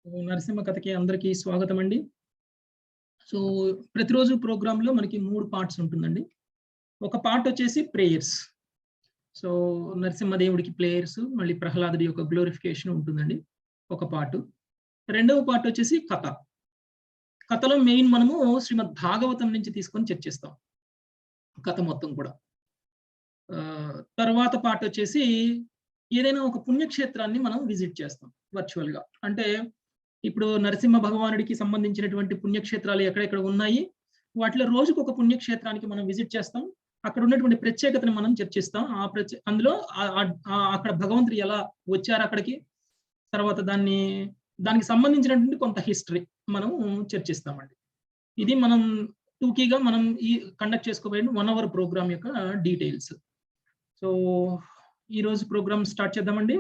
నరసింహ కథకి అందరికీ స్వాగతం అండి. సో ప్రతిరోజు ప్రోగ్రామ్‌లో మనకి 3 పార్ట్స్ ఉంటుందండి. ఒక పార్ట్ వచ్చేసి ప్రేయర్స్. సో నరసింహదేవుడికి ప్రేయర్స్, మళ్ళీ ప్రహ్లాదుడి యొక్క గ్లోరిఫికేషన్ ఉంటుందండి. ఒక పార్ట్. రెండవ పార్ట్ వచ్చేసి కథ. కథలో మెయిన్ మనము శ్రీమద్ భాగవతం నుంచి తీసుకొని చర్చిస్తాం. కథ మొత్తం కూడా. తర్వాత పార్ట్ వచ్చేసి ఏదైనా ఒక పుణ్యక్షేత్రాన్ని మనం విజిట్ చేస్తాం వర్చువల్‌గా. అంటే ఇప్పుడు నరసింహ భగవానుడికి సంబంధించినటువంటి పుణ్యక్షేత్రాలు ఎక్కడెక్కడ ఉన్నాయి, వాటిలో రోజుకు ఒక పుణ్యక్షేత్రానికి మనం విజిట్ చేస్తాం. అక్కడ ఉన్నటువంటి ప్రత్యేకతను మనం చర్చిస్తాం. అందులో అక్కడ భగవంతుడు ఎలా వచ్చారు అక్కడికి, తర్వాత దానికి సంబంధించినటువంటి కొంత హిస్టరీ మనం చర్చిస్తామండి. ఇది మనం టూకీగా మనం ఈ కండక్ట్ చేసుకోబోయే 1 అవర్ ప్రోగ్రామ్ యొక్క డీటెయిల్స్. సో ఈరోజు ప్రోగ్రామ్ స్టార్ట్ చేద్దామండి.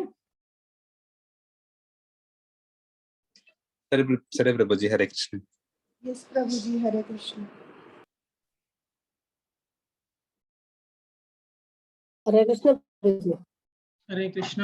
సరే Prabhuji, Hare Krishna. Yes, Prabhuji, Hare Krishna. Hare Krishna, Prabhuji. Hare Krishna.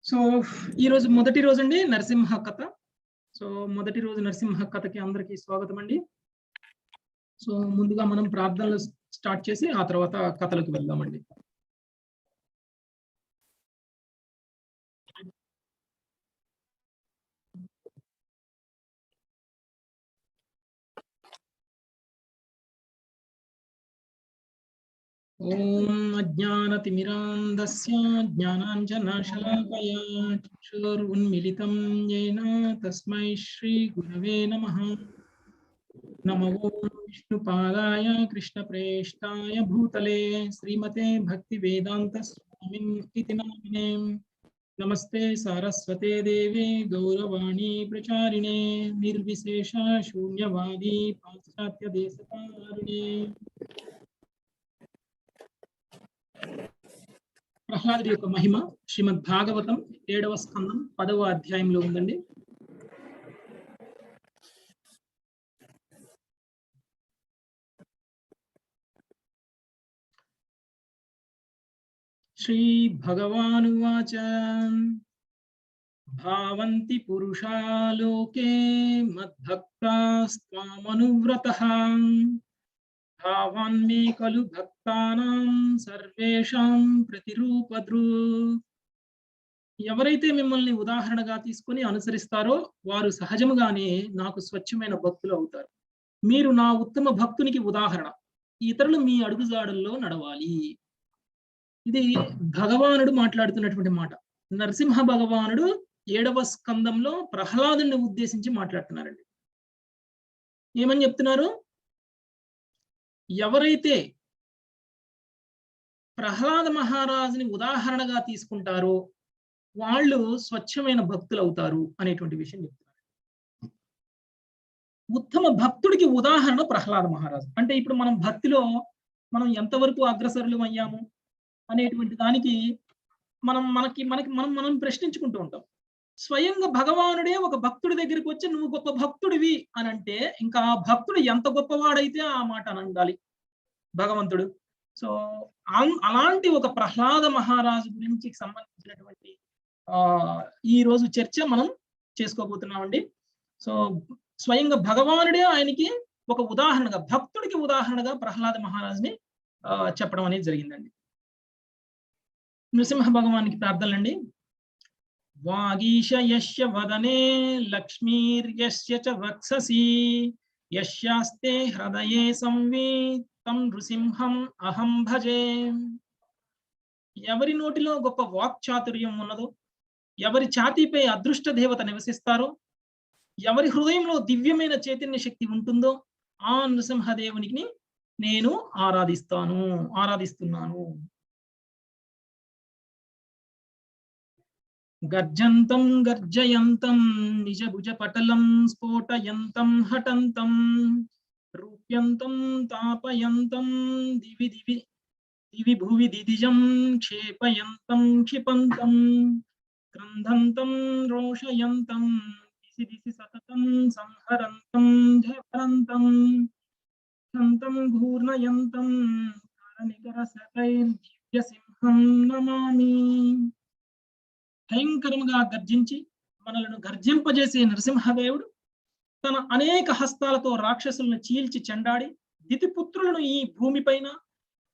So ఈరోజు మొదటి రోజు అండి నరసింహ కథ. సో మొదటి రోజు నరసింహ కథకి అందరికీ స్వాగతం అండి. సో ముందుగా మనం ప్రార్థనలు స్టార్ట్ చేసి ఆ తర్వాత కథలకు వెళ్దామండి. ఓం అజ్ఞానతిమిరాంధస్య జ్ఞానాంజనశలాకయా చక్షురున్మిలితం యేన తస్మై శ్రీ గురవే నమః. నమో విష్ణుపాదాయ కృష్ణప్రేష్ఠాయ భూతలే శ్రీమతే భక్తివేదాంత స్వామిన్ ఇతి నామినే. నమస్తే సారస్వతే దేవే గౌరవాణి ప్రచారిణే నిర్విశేష శూన్యవాది పాశ్చాత్య దేశకారిణే. ప్రహ్లాదుడి యొక్క మహిమ శ్రీమద్ భాగవతం 7వ స్కందం 10వ అధ్యాయంలో ఉందండి. శ్రీ భగవానువాచ భావంతి పురుషా లోకే మద్భక్తాస్త్వామనువ్రతః భావాన్మే ఖలు భక్తానాం సర్వేషాం ప్రతిరూపద్రు. ఎవరైతే మిమ్మల్ని ఉదాహరణగా తీసుకొని అనుసరిస్తారో వారు సహజముగానే నాకు స్వచ్ఛమైన భక్తులు అవుతారు. మీరు నా ఉత్తమ భక్తునికి ఉదాహరణ. ఇతరులు మీ అడుగుజాడల్లో నడవాలి. ఇది భగవానుడు మాట్లాడుతున్నటువంటి మాట. నరసింహ భగవానుడు 7వ స్కందంలో ప్రహ్లాదుని ఉద్దేశించి మాట్లాడుతున్నారండి. ఏమని చెప్తున్నారు? ఎవరైతే ప్రహ్లాద మహారాజుని ఉదాహరణగా తీసుకుంటారో వాళ్ళు స్వచ్ఛమైన భక్తులు అవుతారు అనేటువంటి విషయం చెప్తున్నారు. ఉత్తమ భక్తుడికి ఉదాహరణ ప్రహ్లాద మహారాజు. అంటే ఇప్పుడు మనం భక్తిలో మనం ఎంతవరకు అగ్రసరులు అయ్యాము అనేటువంటి దానికి మనం ప్రశ్నించుకుంటూ ఉంటాం. స్వయంగా భగవానుడే ఒక భక్తుడి దగ్గరికి వచ్చి నువ్వు గొప్ప భక్తుడివి అని అంటే ఇంకా ఆ భక్తుడు ఎంత గొప్పవాడైతే ఆ మాట అనండాలి భగవంతుడు. సో అలాంటి ఒక ప్రహ్లాద మహారాజు గురించి సంబంధించినటువంటి ఈ రోజు చర్చ మనం చేసుకోబోతున్నామండి. సో స్వయంగా భగవానుడే ఆయనకి ఒక ఉదాహరణగా, భక్తుడికి ఉదాహరణగా ప్రహ్లాద మహారాజుని చెప్పడం అనేది జరిగిందండి. నృసింహ భగవానికి ప్రార్థనలండి. వాగీశ యస్య వదనే లక్ష్మీర్యస్య చ వక్షసి యస్యాస్తే హృదయే సంవిత్ తం నృసింహం అహం భజే. ఎవరి నోటిలో గొప్ప వాక్చాతుర్యం ఉన్నదో, ఎవరి ఛాతీపై అదృష్ట దేవత నివసిస్తారో, ఎవరి హృదయంలో దివ్యమైన చైతన్య శక్తి ఉంటుందో ఆ నృసింహదేవునికి నేను ఆరాధిస్తున్నాను. గర్జంతం గర్జయంతం నిజభుజ పటలం స్ఫోటయంతం హఠంతం రూప్యంతం తాపయంతం దివి దివి దివి భువి దిదిజం క్షేపయంతం క్షిపంతం క్రంధంతం రోషయంతం దిసి దిసి సతతం సంహరంతం ఝరంతం క్షంతం ఘూర్ణయంతం కాలనికర శతైర్దివ్య సింహం నమామి. భయంకరముగా గర్జించి మనలను గర్జింపజేసే నరసింహదేవుడు తన అనేక హస్తాలతో రాక్షసులను చీల్చి చెండాడి దితిపుత్రులను ఈ భూమిపైన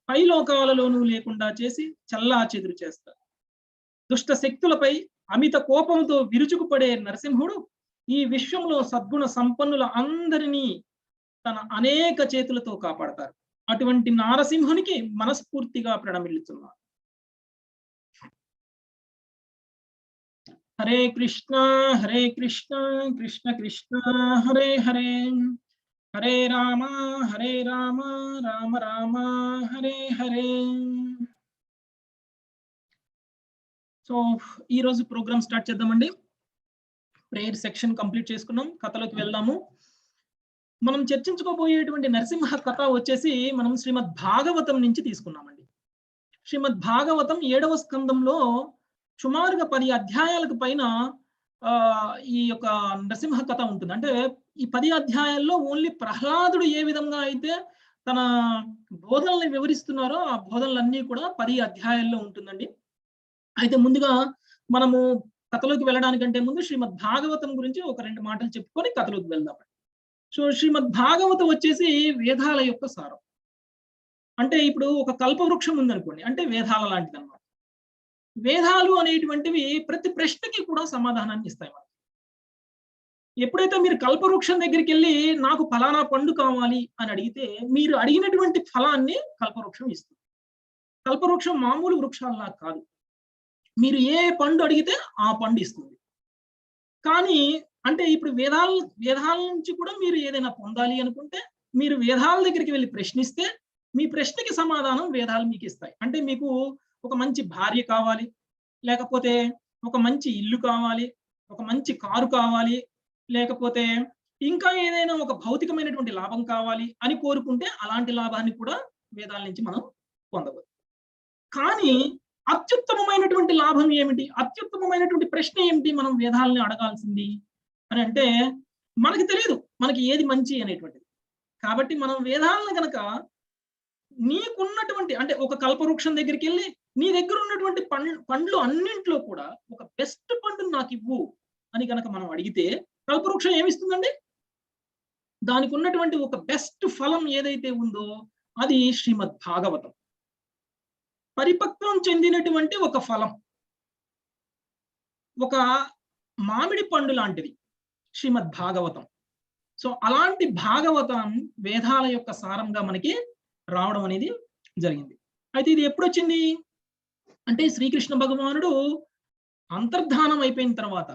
పైలోకాలలోనూ లేకుండా చేసి చల్లా చెదురు చేస్తారు. దుష్ట శక్తులపై అమిత కోపంతో విరుచుకుపడే నరసింహుడు ఈ విశ్వంలో సద్గుణ సంపన్నుల అందరినీ తన అనేక చేతులతో కాపాడతారు. అటువంటి నారసింహునికి మనస్ఫూర్తిగా ప్రణమిల్లుతున్నారు. హరే కృష్ణ కృష్ణ కృష్ణ హరే హరే హరే రామ రామ రామ హరే హరే. సో ఈ రోజు ప్రోగ్రామ్ స్టార్ట్ చేద్దామండి. ప్రేయర్ సెక్షన్ కంప్లీట్ చేసుకున్నాం, కథలోకి వెళ్దాము. మనం చర్చించుకోబోయేటువంటి నరసింహ కథ వచ్చేసి మనం శ్రీమద్ భాగవతం నుంచి తీసుకున్నామండి. శ్రీమద్ భాగవతం 7వ స్కందంలో సుమారుగా 10 అధ్యాయాలకు పైన ఈ యొక్క నరసింహ కథ ఉంటుంది. అంటే ఈ 10 అధ్యాయాల్లో ఓన్లీ ప్రహ్లాదుడు ఏ విధంగా అయితే తన బోధనల్ని వివరిస్తున్నారో ఆ బోధనలన్నీ కూడా 10 అధ్యాయాల్లో ఉంటుందండి. అయితే ముందుగా మనము కథలోకి వెళ్ళడానికంటే ముందు శ్రీమద్ భాగవతం గురించి ఒక 2 మాటలు చెప్పుకొని కథలోకి వెళ్దాం. సో శ్రీమద్ భాగవతం వచ్చేసి వేదాల యొక్క సారం. అంటే ఇప్పుడు ఒక కల్పవృక్షం ఉందనుకోండి, అంటే వేదాల లాంటిది అన్నమాట. వేదాలు అనేటువంటివి ప్రతి ప్రశ్నకి కూడా సమాధానాన్ని ఇస్తాయి మనకి. ఎప్పుడైతే మీరు కల్పవృక్షం దగ్గరికి వెళ్ళి నాకు ఫలానా పండు కావాలి అని అడిగితే మీరు అడిగినటువంటి ఫలాన్ని కల్పవృక్షం ఇస్తుంది. కల్పవృక్షం మామూలు వృక్షాలలా కాదు, మీరు ఏ పండు అడిగితే ఆ పండు ఇస్తుంది. కానీ అంటే ఇప్పుడు వేదాల నుంచి కూడా మీరు ఏదైనా పొందాలి అనుకుంటే మీరు వేదాల దగ్గరికి వెళ్ళి ప్రశ్నిస్తే మీ ప్రశ్నకి సమాధానం వేదాలు మీకు ఇస్తాయి. అంటే మీకు ఒక మంచి భార్య కావాలి, లేకపోతే ఒక మంచి ఇల్లు కావాలి, ఒక మంచి కారు కావాలి, లేకపోతే ఇంకా ఏదైనా ఒక భౌతికమైనటువంటి లాభం కావాలి అని కోరుకుంటే అలాంటి లాభాన్ని కూడా వేదాల నుంచి మనం పొందవచ్చు. కానీ అత్యుత్తమమైనటువంటి లాభం ఏమిటి, అత్యుత్తమమైనటువంటి ప్రశ్న ఏమిటి మనం వేదాలని అడగాల్సింది అని అంటే మనకి తెలియదు మనకి ఏది మంచి అనేటువంటిది. కాబట్టి మనం వేదాలను గనక నీకున్నటువంటి అంటే ఒక కల్పవృక్షం దగ్గరికి వెళ్ళి నీ దగ్గర ఉన్నటువంటి పండ్లు అన్నింట్లో కూడా ఒక బెస్ట్ పండును నాకు ఇవ్వు అని కనుక మనం అడిగితే కల్పవృక్షం ఏమిస్తుందండి? దానికి ఉన్నటువంటి ఒక బెస్ట్ ఫలం ఏదైతే ఉందో అది శ్రీమద్ భాగవతం. పరిపక్వం చెందినటువంటి ఒక ఫలం, ఒక మామిడి పండు లాంటిది శ్రీమద్ భాగవతం. సో అలాంటి భాగవతం వేదాల యొక్క సారంగా మనకి రావడం అనేది జరిగింది. అయితే ఇది ఎప్పుడు వచ్చింది అంటే శ్రీకృష్ణ భగవానుడు అంతర్ధానం అయిపోయిన తర్వాత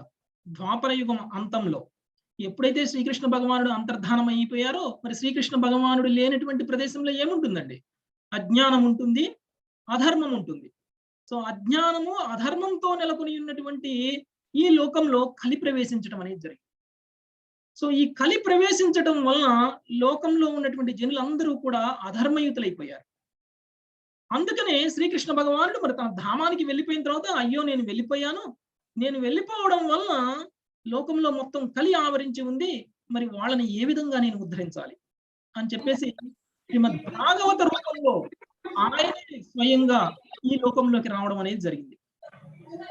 ద్వాపర యుగం అంతంలో ఎప్పుడైతే శ్రీకృష్ణ భగవానుడు అంతర్ధానం అయిపోయారో మరి శ్రీకృష్ణ భగవానుడు లేనటువంటి ప్రదేశంలో ఏముంటుందండి? అజ్ఞానం ఉంటుంది, అధర్మం ఉంటుంది. సో అజ్ఞానము అధర్మంతో నెలకొని ఉన్నటువంటి ఈ లోకంలో కలి ప్రవేశించడం అనేది జరిగింది. సో ఈ కలి ప్రవేశించడం వలన లోకంలో ఉన్నటువంటి జనులందరూ కూడా అధర్మయుతులైపోయారు. అందుకనే శ్రీకృష్ణ భగవానుడు మరి తన ధామానికి వెళ్ళిపోయిన తర్వాత అయ్యో నేను వెళ్ళిపోయాను, నేను వెళ్ళిపోవడం వలన లోకంలో మొత్తం కలి ఆవరించి ఉంది, మరి వాళ్ళని ఏ విధంగా నేను ఉద్ధరించాలి అని చెప్పేసి శ్రీమద్ భాగవత రూపంలో ఆయనే స్వయంగా ఈ లోకంలోకి రావడం అనేది జరిగింది.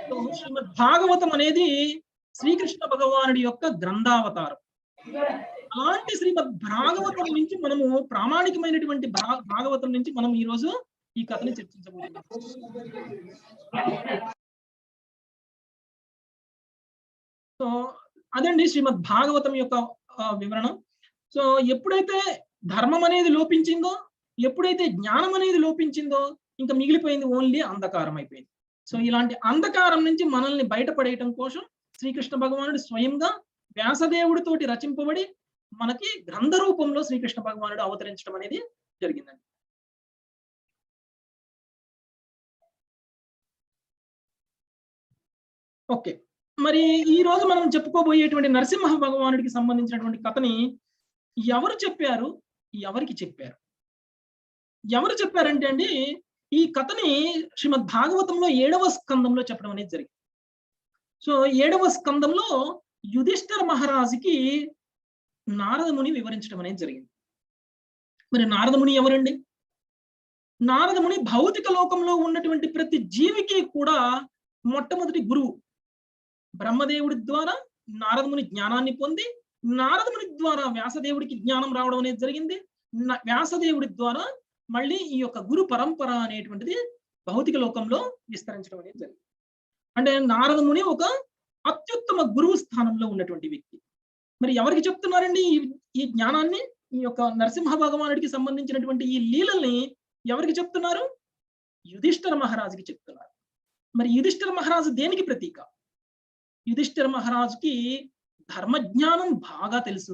సో శ్రీమద్ భాగవతం అనేది శ్రీకృష్ణ భగవానుడి యొక్క గ్రంథావతారం. అలాంటి శ్రీమద్ భాగవతం నుంచి మనము ప్రామాణికమైనటువంటి భాగవతం నుంచి మనం ఈ రోజు ఈ కథని చర్చించబోతున్నాం. సో అదండి శ్రీమద్ భాగవతం యొక్క వివరణ. సో ఎప్పుడైతే ధర్మం అనేది లోపించిందో, ఎప్పుడైతే జ్ఞానం అనేది లోపించిందో ఇంకా మిగిలిపోయింది ఓన్లీ అంధకారం అయిపోయింది. సో ఇలాంటి అంధకారం నుంచి మనల్ని బయటపడేయటం కోసం శ్రీకృష్ణ భగవానుడు స్వయంగా వ్యాసదేవుడితోటి రచింపబడి మనకి గ్రంథ రూపంలో శ్రీకృష్ణ భగవానుడు అవతరించడం అనేది జరిగిందండి. ఓకే. మరి ఈ రోజు మనం చెప్పుకోబోయేటువంటి నరసింహ భగవానుడికి సంబంధించినటువంటి కథని ఎవరు చెప్పారు? ఎవరికి చెప్పారు? ఎవరు చెప్పారంటే అండి, ఈ కథని శ్రీమద్ భాగవతంలో 7వ స్కందంలో చెప్పడం అనేది జరిగింది. సో 7వ స్కందంలో యుధిష్ఠిర మహారాజుకి నారద ముని వివరించడం అనేది జరిగింది. మరి నారద ముని ఎవరండి? నారద ముని భౌతిక లోకంలో ఉన్నటువంటి ప్రతి జీవికి కూడా మొట్టమొదటి గురువు. బ్రహ్మదేవుడి ద్వారా నారద ముని జ్ఞానాన్ని పొంది, నారద ముని ద్వారా వ్యాసదేవుడికి జ్ఞానం రావడం అనేది జరిగింది. వ్యాసదేవుడి ద్వారా మళ్ళీ ఈ యొక్క గురు పరంపర అనేటువంటిది భౌతిక లోకంలో విస్తరించడం అనేది జరిగింది. అంటే నారద ముని ఒక అత్యుత్తమ గురువు స్థానంలో ఉన్నటువంటి వ్యక్తి. మరి ఎవరికి చెప్తున్నారండి ఈ జ్ఞానాన్ని? ఈ యొక్క నరసింహ భగవానుడికి సంబంధించినటువంటి ఈ లీలల్ని ఎవరికి చెప్తున్నారు? యుధిష్ఠిర మహారాజుకి చెప్తున్నారు. మరి యుధిష్ఠిర మహారాజు దేనికి ప్రతీక? యుధిష్ఠిర మహారాజుకి ధర్మజ్ఞానం బాగా తెలుసు.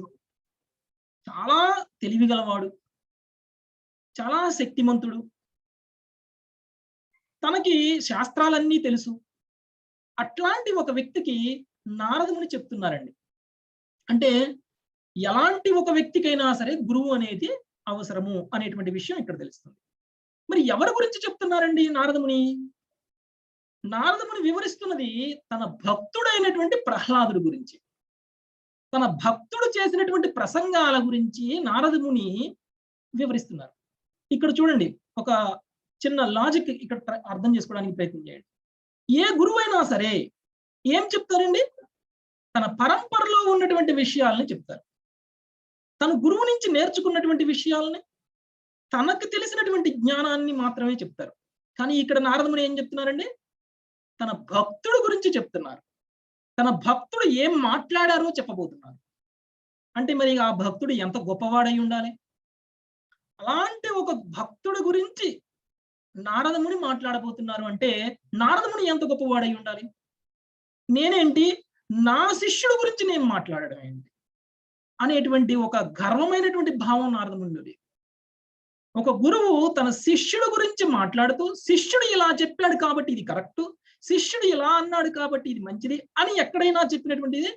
చాలా తెలివిగలవాడు, చాలా శక్తిమంతుడు, తనకి శాస్త్రాలన్నీ తెలుసు. అట్లాంటి ఒక వ్యక్తికి నారదుని చెప్తున్నారండి. అంటే ఎలాంటి ఒక వ్యక్తికైనా సరే గురువు అనేది అవసరము అనేటువంటి విషయం ఇక్కడ తెలుస్తుంది. మరి ఎవరి గురించి చెప్తున్నారండి నారదముని? నారదముని వివరిస్తున్నది తన భక్తుడైనటువంటి ప్రహ్లాదుడి గురించి. తన భక్తుడు చేసినటువంటి ప్రసంగాల గురించి నారదముని వివరిస్తున్నారు. ఇక్కడ చూడండి, ఒక చిన్న లాజిక్ ఇక్కడ అర్థం చేసుకోవడానికి ప్రయత్నం చేయండి. ఏ గురువైనా సరే ఏం చెప్తారండి? తన పరంపరలో ఉన్నటువంటి విషయాలని చెప్తారు. తన గురువు నుంచి నేర్చుకున్నటువంటి విషయాలని, తనకు తెలిసినటువంటి జ్ఞానాన్ని మాత్రమే చెప్తారు. కానీ ఇక్కడ నారదముని ఏం చెప్తున్నారండి? తన భక్తుడు గురించి చెప్తున్నారు. తన భక్తుడు ఏం మాట్లాడారో చెప్పబోతున్నారు. అంటే మరి ఆ భక్తుడు ఎంత గొప్పవాడై ఉండాలి? అలాంటి ఒక భక్తుడి గురించి నారదముని మాట్లాడబోతున్నారు అంటే నారదముని ఎంత గొప్పవాడై ఉండాలి? నేనేంటి, నా శిష్యుడు గురించి నేను మాట్లాడడం ఏంటి అనేటువంటి ఒక గర్వమైనటువంటి భావం నారదమునిది. ఒక గురువు తన శిష్యుడు గురించి మాట్లాడుతూ, శిష్యుడు ఇలా చెప్పాడు కాబట్టి ఇది కరెక్ట్, శిష్యుడు ఇలా అన్నాడు కాబట్టి ఇది మంచిది అని ఎక్కడైనా చెప్పినటువంటిది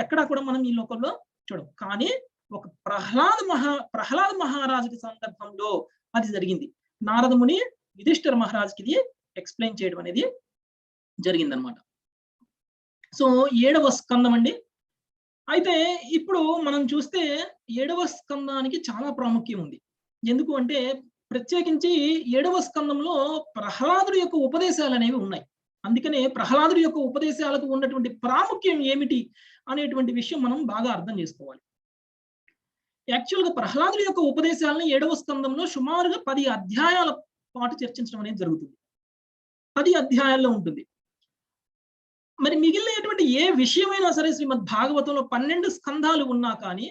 ఎక్కడా కూడా మనం ఈ లోకంలో చూడం. కానీ ఒక ప్రహ్లాద మహారాజుకి సందర్భంలో అది జరిగింది. నారదముని యుధిష్ఠిర మహారాజుకి ఇది ఎక్స్ప్లెయిన్ చేయడం అనేది జరిగిందనమాట. సో 7వ స్కందం అండి. అయితే ఇప్పుడు మనం చూస్తే 7వ స్కందానికి చాలా ప్రాముఖ్యం ఉంది. ఎందుకు అంటే ప్రత్యేకించి 7వ స్కందంలో ప్రహ్లాదుడి యొక్క ఉపదేశాలు అనేవి ఉన్నాయి. అందుకనే ప్రహ్లాదుడి యొక్క ఉపదేశాలకు ఉన్నటువంటి ప్రాముఖ్యం ఏమిటి అనేటువంటి విషయం మనం బాగా అర్థం చేసుకోవాలి. యాక్చువల్గా ప్రహ్లాదుడి యొక్క ఉపదేశాలను 7వ స్కందంలో సుమారుగా 10 అధ్యాయాల పాటు చర్చించడం అనేది జరుగుతుంది. 10 అధ్యాయాల్లో ఉంటుంది. మరి మిగిలినటువంటి ఏ విషయమైనా సరే శ్రీమద్ భాగవతంలో 12 స్కంధాలు ఉన్నా కానీ,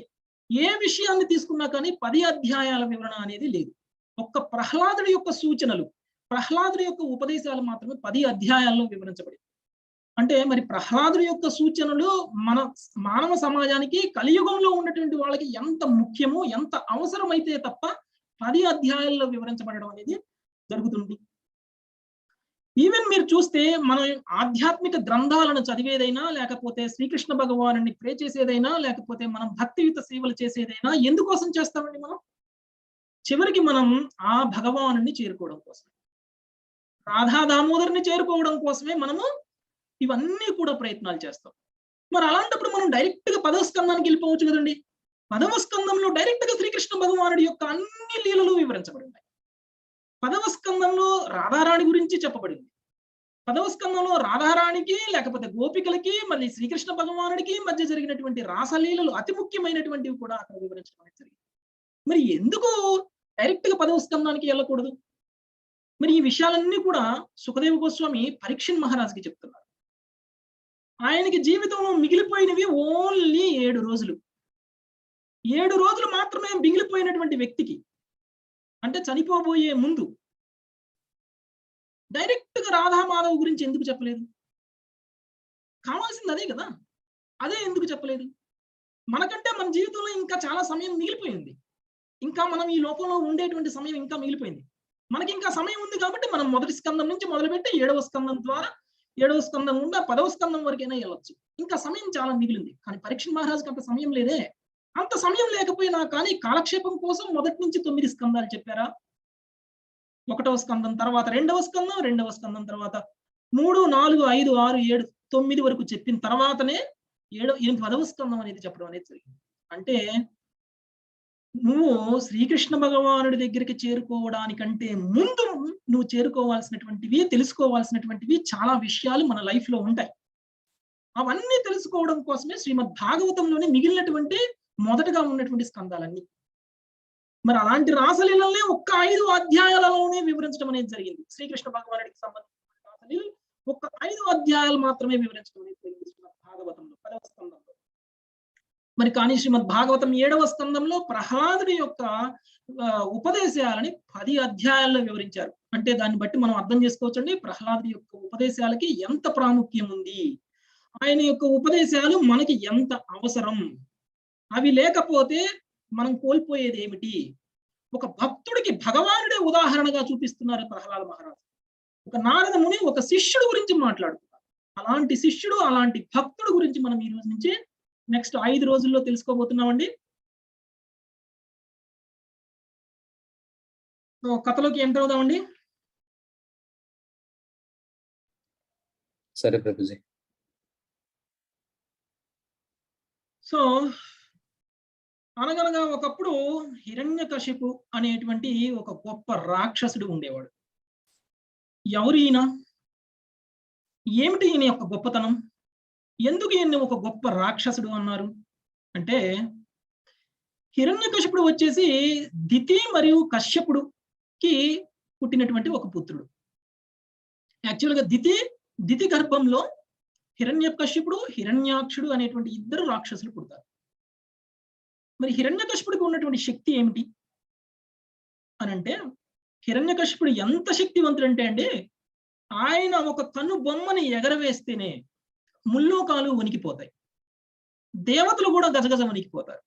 ఏ విషయాన్ని తీసుకున్నా కానీ 10 అధ్యాయాల వివరణ అనేది లేదు. ఒక్క ప్రహ్లాదుడి యొక్క సూచనలు, ప్రహ్లాదుడి యొక్క ఉపదేశాలు మాత్రమే 10 అధ్యాయాల్లో వివరించబడింది. అంటే మరి ప్రహ్లాదుడి యొక్క సూచనలు మన మానవ సమాజానికి కలియుగంలో ఉన్నటువంటి వాళ్ళకి ఎంత ముఖ్యమో, ఎంత అవసరమైతే తప్ప 10 అధ్యాయాల్లో వివరించబడడం అనేది జరుగుతుంది. ఈవెన్ మీరు చూస్తే మనం ఆధ్యాత్మిక గ్రంథాలను చదివేదైనా, లేకపోతే శ్రీకృష్ణ భగవానుని ప్రే చేసేదైనా, లేకపోతే మనం భక్తియుత సేవలు చేసేదైనా ఎందుకోసం చేస్తామండి? మనం చివరికి మనం ఆ భగవానుని చేరుకోవడం కోసం, రాధా దామోదరుని చేరుకోవడం కోసమే మనము ఇవన్నీ కూడా ప్రయత్నాలు చేస్తాం. మరి అలాంటప్పుడు మనం డైరెక్ట్ గా 10వ స్కందానికి వెళ్ళిపోవచ్చు కదండి. 10వ స్కందంలో డైరెక్ట్ గా శ్రీకృష్ణ భగవానుడి యొక్క అన్ని లీలలు వివరించబడి ఉన్నాయి. 10వ స్కందంలో రాధారాణి గురించి చెప్పబడింది. 10వ స్కందంలో రాధారాణికి లేకపోతే గోపికలకి మళ్ళీ శ్రీకృష్ణ భగవానుడికి మధ్య జరిగినటువంటి రాసలీలలు అతి ముఖ్యమైనటువంటివి కూడా అక్కడ వివరించడం జరిగింది. మరి ఎందుకు డైరెక్ట్ గా 10వ స్కందానికి వెళ్ళకూడదు? మరి ఈ విషయాలన్నీ కూడా సుఖదేవ గోస్వామి పరీక్షణ్ మహారాజుకి చెప్తున్నారు. ఆయనకి జీవితంలో మిగిలిపోయినవి ఓన్లీ 7 రోజులు. 7 రోజులు మాత్రమే మిగిలిపోయినటువంటి వ్యక్తికి, అంటే చనిపోబోయే ముందు డైరెక్ట్ గా రాధామాధవ్ గురించి ఎందుకు చెప్పలేదు? కావాల్సింది అదే కదా, అదే ఎందుకు చెప్పలేదు? మనకంటే మన జీవితంలో ఇంకా చాలా సమయం మిగిలిపోయింది. ఇంకా మనం ఈ లోకంలో ఉండేటువంటి సమయం ఇంకా మిగిలిపోయింది. మనకి ఇంకా సమయం ఉంది కాబట్టి మనం మొదటి స్కందం నుంచి మొదలుపెట్టి 7వ స్కందం ద్వారా 7వ స్కందం గుండా 10వ స్కందం వరకైనా వెళ్ళొచ్చు. ఇంకా సమయం చాలా మిగిలింది. కానీ పరీక్ష మహారాజుకి అంత సమయం లేదే. అంత సమయం లేకపోయినా కానీ కాలక్షేపం కోసం మొదటి నుంచి 9 స్కందాలు చెప్పారా? 1వ స్కందం తర్వాత 2వ స్కందం, 2వ స్కందం తర్వాత 3, 4, 5, 6, 7, 9 వరకు చెప్పిన తర్వాతనే 10వ స్కందం అనేది చెప్పడం అనేది జరిగింది. అంటే నువ్వు శ్రీకృష్ణ భగవానుడి దగ్గరికి చేరుకోవడానికంటే ముందు నువ్వు చేరుకోవాల్సినటువంటివి, తెలుసుకోవాల్సినటువంటివి చాలా విషయాలు మన లైఫ్ లో ఉంటాయి. అవన్నీ తెలుసుకోవడం కోసమే శ్రీమద్ భాగవతంలోనే మిగిలినటువంటి మొదటగా ఉన్నటువంటి స్కందాలన్నీ. మరి అలాంటి రాసలీలల్ని ఒక్క 5 అధ్యాయాలలోనే వివరించడం అనేది జరిగింది. శ్రీకృష్ణ భగవానుడికి సంబంధించిన రాసలీలు ఒక్క 5 అధ్యాయాలు మాత్రమే వివరించడం అనేది జరిగింది శ్రీమద్ భాగవతంలో 10వ స్కందంలో. మరి కానీ శ్రీమద్ భాగవతం 7వ స్కందంలో ప్రహ్లాదుడి యొక్క ఉపదేశాలని 10 అధ్యాయాల్లో వివరించారు. అంటే దాన్ని బట్టి మనం అర్థం చేసుకోవచ్చండి ప్రహ్లాదుడి యొక్క ఉపదేశాలకి ఎంత ప్రాముఖ్యం ఉంది, ఆయన యొక్క ఉపదేశాలు మనకి ఎంత అవసరం, అవి లేకపోతే మనం కోల్పోయేది ఏమిటి. ఒక భక్తుడికి భగవానుడే ఉదాహరణగా చూపిస్తున్నారు ప్రహ్లాద మహారాజు. ఒక నారద ముని ఒక శిష్యుడు గురించి మాట్లాడుతున్నారు. అలాంటి శిష్యుడు, అలాంటి భక్తుడు గురించి మనం ఈ రోజు నుంచి నెక్స్ట్ 5 రోజుల్లో తెలుసుకోబోతున్నామండి. సో కథలోకి ఎంటర్ అవుదామండి. సరే ప్రభుజీ. సో అనగనగా ఒకప్పుడు హిరణ్యకశిపు అనేటువంటి ఒక గొప్ప రాక్షసుడు ఉండేవాడు. ఎవరు ఈయన? ఏమిటి ఈయన యొక్క గొప్పతనం? ఎందుకు ఈయన్ని ఒక గొప్ప రాక్షసుడు అన్నారు అంటే, హిరణ్యకశిపుడు వచ్చేసి దితి మరియు కశ్యపుడుకి పుట్టినటువంటి ఒక పుత్రుడు. యాక్చువల్గా దితి గర్భంలో హిరణ్యకశిపుడు, హిరణ్యాక్షుడు అనేటువంటి 2 రాక్షసులు పుడతారు. మరి హిరణ్యకశిపుడికి ఉన్నటువంటి శక్తి ఏమిటి అని అంటే, హిరణ్యకశిపుడు ఎంత శక్తివంతుడు అంటే అండి, ఆయన ఒక కన్ను బొమ్మని ఎగరవేస్తేనే ముల్లోకాలు వణికిపోతాయి, దేవతలు కూడా గజగజ వణికిపోతారు.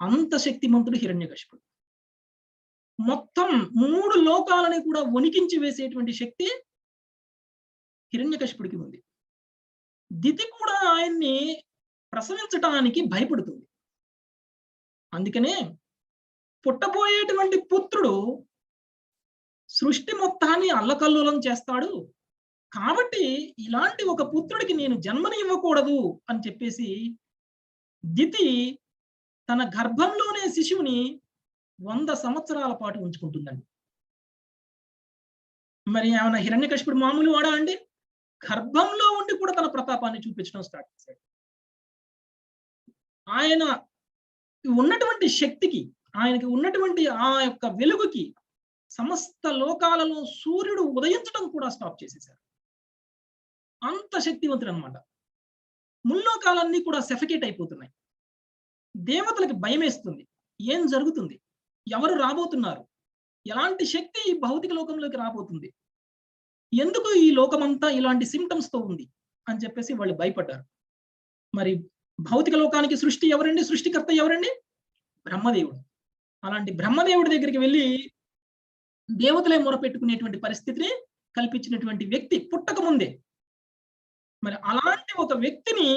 అంత శక్తిమంతుడు హిరణ్యకశిపుడు. మొత్తం 3 లోకాలని కూడా వణికించి వేసేటువంటి శక్తి హిరణ్యకశిపుడికి ఉంది. దితి కూడా ఆయన్ని ప్రసవించటానికి భయపడుతుంది. అందుకనే పుట్టబోయేటువంటి పుత్రుడు సృష్టి మొత్తాన్ని అల్లకల్లోలం చేస్తాడు, కాబట్టి ఇలాంటి ఒక పుత్రుడికి నేను జన్మని ఇవ్వకూడదు అని చెప్పేసి దితి తన గర్భంలోనే శిశువుని 100 సంవత్సరాల పాటు ఉంచుకుంటుందండి. మరి ఏమైనా హిరణ్యకశిపుడు మామూలు వాడా అండి? గర్భంలో ఉండి కూడా తన ప్రతాపాన్ని చూపించడం స్టార్ట్ చేశాడు. ఆయన ఉన్నటువంటి శక్తికి, ఆయనకి ఉన్నటువంటి ఆ యొక్క వెలుగుకి సమస్త లోకాలలో సూర్యుడు ఉదయించడం కూడా స్టాప్ చేసేశారు. అంత శక్తివంతుడు అనమాట. ముల్లోకాలన్నీ కూడా సెఫికేట్ అయిపోతున్నాయి. దేవతలకి భయం వేస్తుంది. ఏం జరుగుతుంది, ఎవరు రాబోతున్నారు, ఎలాంటి శక్తి ఈ భౌతిక లోకంలోకి రాబోతుంది, ఎందుకు ఈ లోకమంతా ఇలాంటి సిమ్టమ్స్ తో ఉంది అని చెప్పేసి వాళ్ళు భయపడ్డారు. మరి భౌతిక లోకానికి సృష్టి ఎవరండి? సృష్టికర్త ఎవరండి? బ్రహ్మదేవుడు. అలాంటి బ్రహ్మదేవుడి దగ్గరికి వెళ్ళి దేవతలే మొరపెట్టుకునేటువంటి పరిస్థితిని కల్పించినటువంటి వ్యక్తి పుట్టక ముందే. మరి అలాంటి ఒక వ్యక్తిని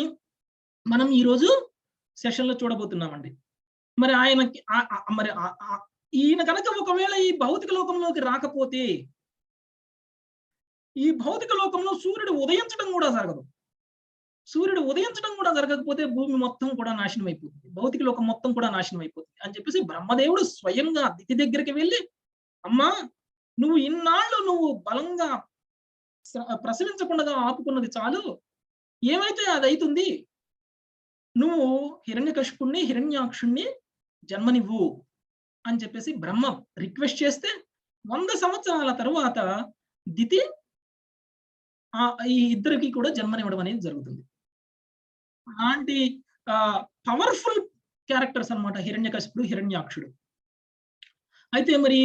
మనం ఈరోజు సెషన్లో చూడబోతున్నామండి. మరి ఆయనకి మరి ఈయన కనుక ఒకవేళ ఈ భౌతిక లోకంలోకి రాకపోతే, ఈ భౌతిక లోకంలో సూర్యుడు ఉదయించడం కూడా జరగదు. సూర్యుడు ఉదయించడం కూడా జరగకపోతే భూమి మొత్తం కూడా నాశనం అయిపోతుంది, భౌతిక లోకం మొత్తం కూడా నాశనం అయిపోతుంది అని చెప్పేసి బ్రహ్మదేవుడు స్వయంగా దితి దగ్గరికి వెళ్ళి, అమ్మా నువ్వు ఇన్నాళ్ళు నువ్వు బలంగా ప్రసవించకుండా ఆపుకున్నది చాలు, ఏమైతే అది అవుతుంది, నువ్వు హిరణ్యకశిపుణ్ణి హిరణ్యాక్షుణ్ణి జన్మనివ్వు అని చెప్పేసి బ్రహ్మ రిక్వెస్ట్ చేస్తే 100 సంవత్సరాల తరువాత దితి ఈ ఇద్దరికి కూడా జన్మనివ్వడం అనేది జరుగుతుంది. అలాంటి పవర్ఫుల్ క్యారెక్టర్స్ అన్నమాట హిరణ్యకశిపుడు, హిరణ్యాక్షుడు. అయితే మరి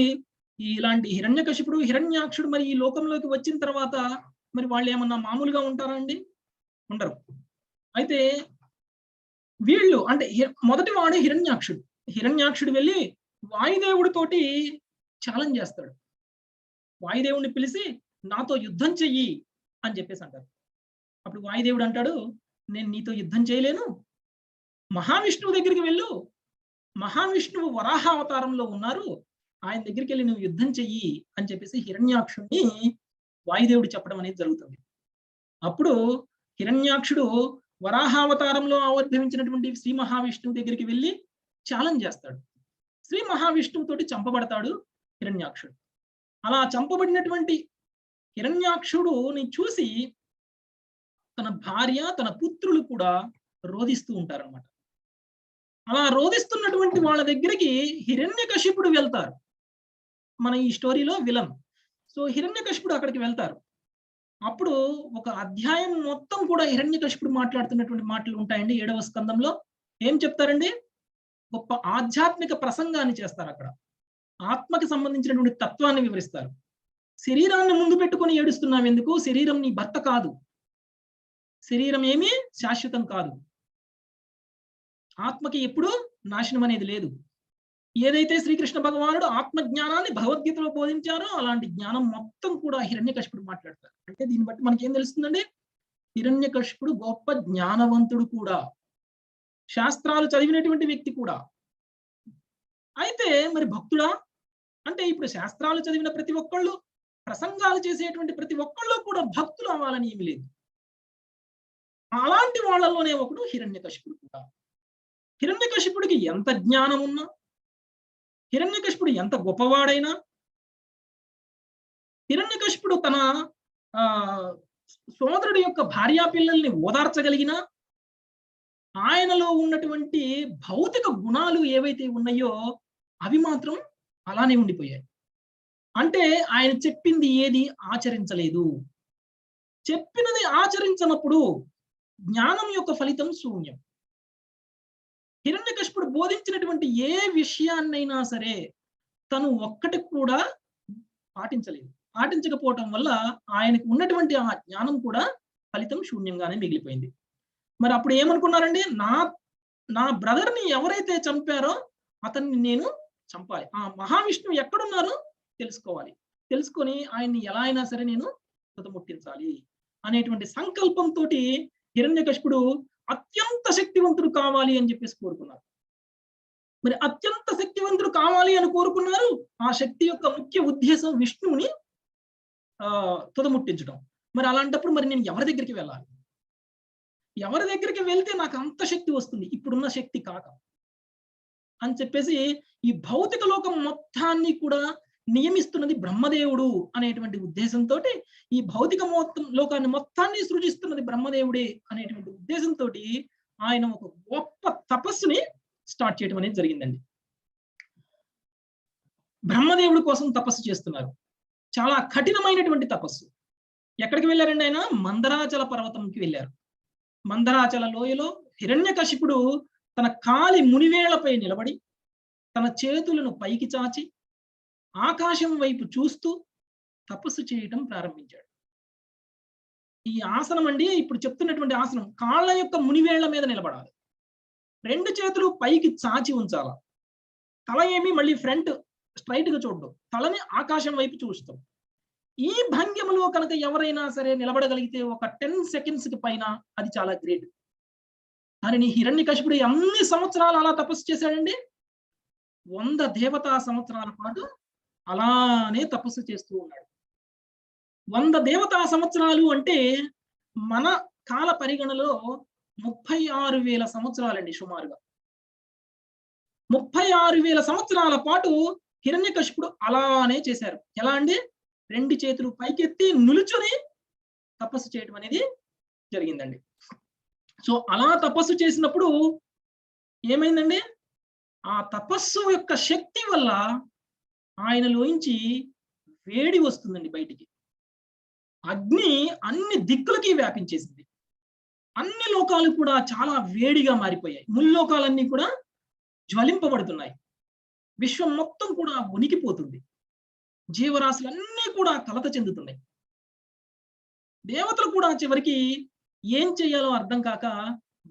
ఇలాంటి హిరణ్యకశిపుడు, హిరణ్యాక్షుడు మరి ఈ లోకంలోకి వచ్చిన తర్వాత మరి వాళ్ళు ఏమన్నా మామూలుగా ఉంటారా అండి? ఉండరు. అయితే వీళ్ళు అంటే మొదటి వాడు హిరణ్యాక్షుడు. హిరణ్యాక్షుడు వెళ్ళి వాయుదేవుడితోటి ఛాలెంజ్ చేస్తాడు. వాయుదేవుడిని పిలిచి నాతో యుద్ధం చెయ్యి అని చెప్పేసి అంటారు. అప్పుడు వాయుదేవుడు అంటాడు, నేను నీతో యుద్ధం చేయలేను, మహావిష్ణువు దగ్గరికి వెళ్ళు, మహావిష్ణువు వరాహ అవతారంలో ఉన్నారు, ఆయన దగ్గరికి వెళ్ళి నువ్వు యుద్ధం చెయ్యి అని చెప్పేసి హిరణ్యాక్షుడిని వాయుదేవుడు చెప్పడం అనేది జరుగుతుంది. అప్పుడు హిరణ్యాక్షుడు వరాహావతారంలో ఆవిర్భవించినటువంటి శ్రీ మహావిష్ణువు దగ్గరికి వెళ్ళి ఛాలెంజ్ చేస్తాడు. శ్రీ మహావిష్ణువు తోటి చంపబడతాడు హిరణ్యాక్షుడు. అలా చంపబడినటువంటి హిరణ్యాక్షుడుని చూసి తన భార్య, తన పుత్రులు కూడా రోదిస్తూ ఉంటారన్నమాట. అలా రోదిస్తున్నటువంటి వాళ్ళ దగ్గరికి హిరణ్యకశిపుడు వెళ్తారు. మన ఈ స్టోరీలో విలన్. సో హిరణ్యకశిపుడు అక్కడికి వెళ్తారు. అప్పుడు ఒక అధ్యాయం మొత్తం కూడా హిరణ్యకశిపుడు మాట్లాడుతున్నటువంటి మాటలు ఉంటాయండి. 7వ స్కందంలో ఏం చెప్తారండి? గొప్ప ఆధ్యాత్మిక ప్రసంగాన్ని చేస్తారు. అక్కడ ఆత్మకి సంబంధించినటువంటి తత్వాన్ని వివరిస్తారు. శరీరాన్ని ముందు పెట్టుకొని ఏడుస్తున్నావు ఎందుకు? శరీరం నీ భర్త కాదు, శరీరం ఏమీ శాశ్వతం కాదు, ఆత్మకి ఎప్పుడు నాశనం అనేది లేదు. ఏదైతే శ్రీకృష్ణ భగవానుడు ఆత్మజ్ఞానాన్ని భగవద్గీతలో బోధించారో అలాంటి జ్ఞానం మొత్తం కూడా హిరణ్యకశిపుడు మాట్లాడతారు. అంటే దీన్ని బట్టి మనకి ఏం తెలుస్తుందండి? హిరణ్యకశిపుడు గొప్ప జ్ఞానవంతుడు కూడా, శాస్త్రాలు చదివినటువంటి వ్యక్తి కూడా. అయితే మరి భక్తుడా అంటే ఇప్పుడు శాస్త్రాలు చదివిన ప్రతి ఒక్కళ్ళు, ప్రసంగాలు చేసేటువంటి ప్రతి ఒక్కళ్ళు కూడా భక్తులు అవ్వాలని ఏమి లేదు. అలాంటి వాళ్ళలోనే ఒకడు హిరణ్యకశిపుడు కూడా. హిరణ్యకశిపుడికి ఎంత జ్ఞానం ఉన్నా, హిరణ్యకశిపుడు ఎంత గొప్పవాడైనా, హిరణ్యకశిపుడు తన సోదరుడి యొక్క భార్యా పిల్లల్ని ఓదార్చగలిగినా, ఆయనలో ఉన్నటువంటి భౌతిక గుణాలు ఏవైతే ఉన్నాయో అవి మాత్రం అలానే ఉండిపోయాయి. అంటే ఆయన చెప్పింది ఏది ఆచరించలేదు. చెప్పినది ఆచరించనప్పుడు జ్ఞానం యొక్క ఫలితం శూన్యం. హిరణ్యకశిపుడు బోధించినటువంటి ఏ విషయాన్నైనా సరే తను ఒక్కటి కూడా పాటించలేదు. పాటించకపోవటం వల్ల ఆయనకు ఉన్నటువంటి ఆ జ్ఞానం కూడా ఫలితం శూన్యంగానే మిగిలిపోయింది. మరి అప్పుడు ఏమనుకున్నారండి? నా బ్రదర్ని ఎవరైతే చంపారో అతన్ని నేను చంపాలి, ఆ మహావిష్ణువు ఎక్కడున్నారో తెలుసుకోవాలి, తెలుసుకొని ఆయన్ని ఎలా అయినా సరే నేను తుదముట్టించాలి అనేటువంటి సంకల్పంతో హిరణ్యకశిపుడు అత్యంత శక్తివంతుడు కావాలి అని చెప్పేసి కోరుకున్నారు. మరి అత్యంత శక్తివంతుడు కావాలి అని కోరుకున్నారు. ఆ శక్తి యొక్క ముఖ్య ఉద్దేశం విష్ణువుని తుదముట్టించడం. మరి అలాంటప్పుడు మరి నేను ఎవరి దగ్గరికి వెళ్ళాలి? ఎవరి దగ్గరికి వెళ్తే నాకు అంత శక్తి వస్తుంది, ఇప్పుడున్న శక్తి కాక అని చెప్పేసి ఈ భౌతిక లోకం మొత్తాన్ని కూడా నియమిస్తున్నది బ్రహ్మదేవుడు అనేటువంటి ఉద్దేశంతో, ఈ భౌతిక లోకాన్ని మొత్తాన్ని సృజిస్తున్నది బ్రహ్మదేవుడే అనేటువంటి ఉద్దేశంతో ఆయన ఒక గొప్ప తపస్సుని స్టార్ట్ చేయడం అనేది జరిగిందండి. బ్రహ్మదేవుడి కోసం తపస్సు చేస్తున్నారు. చాలా కఠినమైనటువంటి తపస్సు. ఎక్కడికి వెళ్ళారండి? ఆయన మందరాచల పర్వతంకి వెళ్ళారు. మందరాచల లోయలో హిరణ్యకశిపుడు తన కాలి మునివేళ్లపై నిలబడి తన చేతులను పైకి చాచి ఆకాశం వైపు చూస్తూ తపస్సు చేయటం ప్రారంభించాడు. ఈ ఆసనం అండి ఇప్పుడు చెప్తున్నటువంటి ఆసనం కాళ్ళ యొక్క మునివేళ్ల మీద నిలబడాలి, 2 చేతులు పైకి చాచి ఉంచాల, తల ఏమి మళ్ళీ ఫ్రంట్ స్ట్రైట్ గా చూడడం, తలని ఆకాశం వైపు చూస్తాం. ఈ భంగిమలో కనుక ఎవరైనా సరే నిలబడగలిగితే ఒక 10 సెకండ్స్ కి పైన అది చాలా గ్రేట్. కానీ హిరణ్యకశిపుడు అన్ని సంవత్సరాలు అలా తపస్సు చేశాడండి. 100 దేవతా సంవత్సరాల పాటు అలానే తపస్సు చేస్తూ ఉన్నాడు. 100 దేవతా సంవత్సరాలు అంటే మన కాల పరిగణలో 36,000 సంవత్సరాలండి సుమారుగా. 36,000 సంవత్సరాల పాటు హిరణ్యకశిపుడు అలానే చేశారు. ఎలా అండి? 2 చేతులు పైకెత్తి నిలుచుని తపస్సు చేయడం అనేది జరిగిందండి. సో అలా తపస్సు చేసినప్పుడు ఏమైందండి? ఆ తపస్సు యొక్క శక్తి వల్ల ఆయనలోంచి వేడి వస్తుందండి బయటికి. అగ్ని అన్ని దిక్కులకి వ్యాపించేసింది. అన్ని లోకాలు కూడా చాలా వేడిగా మారిపోయాయి. ముల్లోకాలన్నీ కూడా జ్వలింపబడుతున్నాయి. విశ్వం మొత్తం కూడా ఉనికిపోతుంది. జీవరాశులన్నీ కూడా కలత చెందుతున్నాయి. దేవతలు కూడా చివరికి ఏం చేయాలో అర్థం కాక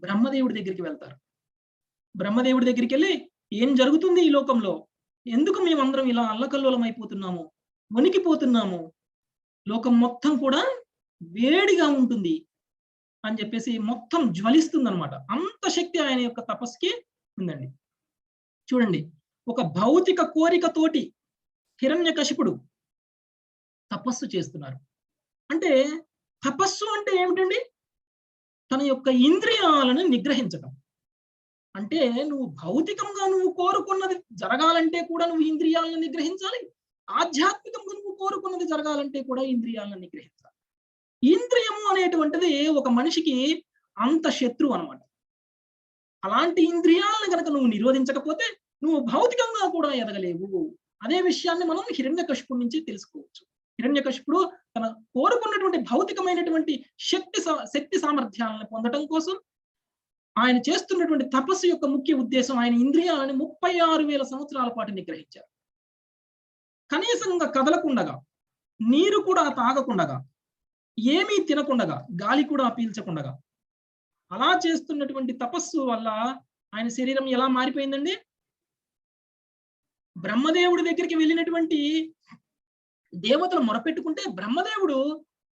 బ్రహ్మదేవుడి దగ్గరికి వెళ్తారు. బ్రహ్మదేవుడి దగ్గరికి వెళ్ళి ఏం జరుగుతుంది ఈ లోకంలో, ఎందుకు మేమందరం ఇలా అల్లకల్లోలం అయిపోతున్నాము, వణికిపోతున్నాము, లోకం మొత్తం కూడా వేడిగా ఉంటుంది అని చెప్పేసి మొత్తం జ్వలిస్తుంది అనమాట. అంత శక్తి ఆయన యొక్క తపస్సుకి ఉందండి. చూడండి, ఒక భౌతిక కోరికతోటి హిరణ్యకశిపుడు తపస్సు చేస్తున్నారు. అంటే తపస్సు అంటే ఏమిటండి? తన యొక్క ఇంద్రియాలను నిగ్రహించటం. అంటే నువ్వు భౌతికంగా నువ్వు కోరుకున్నది జరగాలంటే కూడా నువ్వు ఇంద్రియాలను నిగ్రహించాలి. ఆధ్యాత్మికంగా నువ్వు కోరుకున్నది జరగాలంటే కూడా ఇంద్రియాలను నిగ్రహించాలి. ఇంద్రియము అనేటువంటిది ఒక మనిషికి అంత శత్రువు అనమాట. అలాంటి ఇంద్రియాలను కనుక నువ్వు నిరోధించకపోతే నువ్వు భౌతికంగా కూడా ఎదగలేవు. అదే విషయాన్ని మనం హిరణ్యకశిపుడి నుంచి తెలుసుకోవచ్చు. హిరణ్యకశిపుడు తన కోరుకున్నటువంటి భౌతికమైనటువంటి శక్తి సామర్థ్యాలను పొందడం కోసం ఆయన చేస్తున్నటువంటి తపస్సు యొక్క ముఖ్య ఉద్దేశం ఆయన ఇంద్రియాలను 36,000 సంవత్సరాల పాటు నిగ్రహించారు. కనీసంగా కదలకుండగా, నీరు కూడా తాగకుండగా, ఏమీ తినకుండగా, గాలి కూడా పీల్చకుండగా అలా చేస్తున్నటువంటి తపస్సు వల్ల ఆయన శరీరం ఎలా మారిపోయిందండి? బ్రహ్మదేవుడి దగ్గరికి వెళ్ళినటువంటి దేవతలు మొరపెట్టుకుంటే బ్రహ్మదేవుడు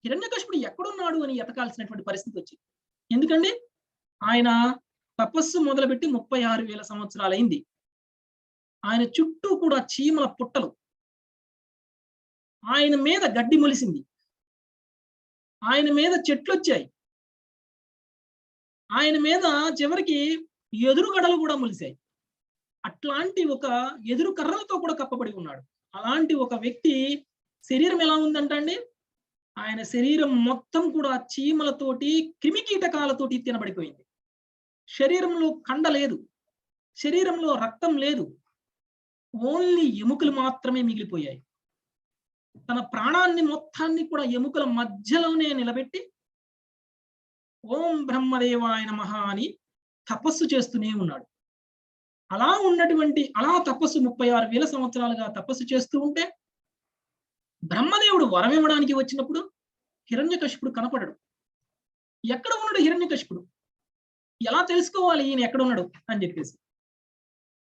హిరణ్యకశిపుడు ఎక్కడున్నాడు అని ఎతకాల్సినటువంటి పరిస్థితి వచ్చింది. ఎందుకండి? ఆయన తపస్సు మొదలుపెట్టి 36,000 సంవత్సరాలైంది. ఆయన చుట్టూ కూడా చీమల పుట్టలు, ఆయన మీద గడ్డి మొలిసింది, ఆయన మీద చెట్లు వచ్చాయి, ఆయన మీద చివరికి ఎదురుగడలు కూడా మొలిశాయి. అట్లాంటి ఒక ఎదురు కర్రలతో కూడా కప్పబడి ఉన్నాడు. అలాంటి ఒక వ్యక్తి శరీరం ఎలా ఉందంట అండి? ఆయన శరీరం మొత్తం కూడా చీమలతోటి, క్రిమికీటకాలతోటి తినబడిపోయింది. శరీరంలో కండ లేదు, శరీరంలో రక్తం లేదు, ఓన్లీ ఎముకలు మాత్రమే మిగిలిపోయాయి. తన ప్రాణాన్ని మొత్తాన్ని కూడా ఎముకల మధ్యలోనే నిలబెట్టి ఓం బ్రహ్మదేవాయ నమః అని తపస్సు చేస్తూనే ఉన్నాడు. అలా తపస్సు 36,000 సంవత్సరాలుగా తపస్సు చేస్తూ ఉంటే బ్రహ్మదేవుడు వరం ఇవ్వడానికి వచ్చినప్పుడు హిరణ్యకశిపుడు కనపడడు. ఎక్కడ ఉన్నాడు హిరణ్యకశిపుడు? ఎలా తెలుసుకోవాలి ఈయన ఎక్కడ ఉన్నాడు అని చెప్పేసి?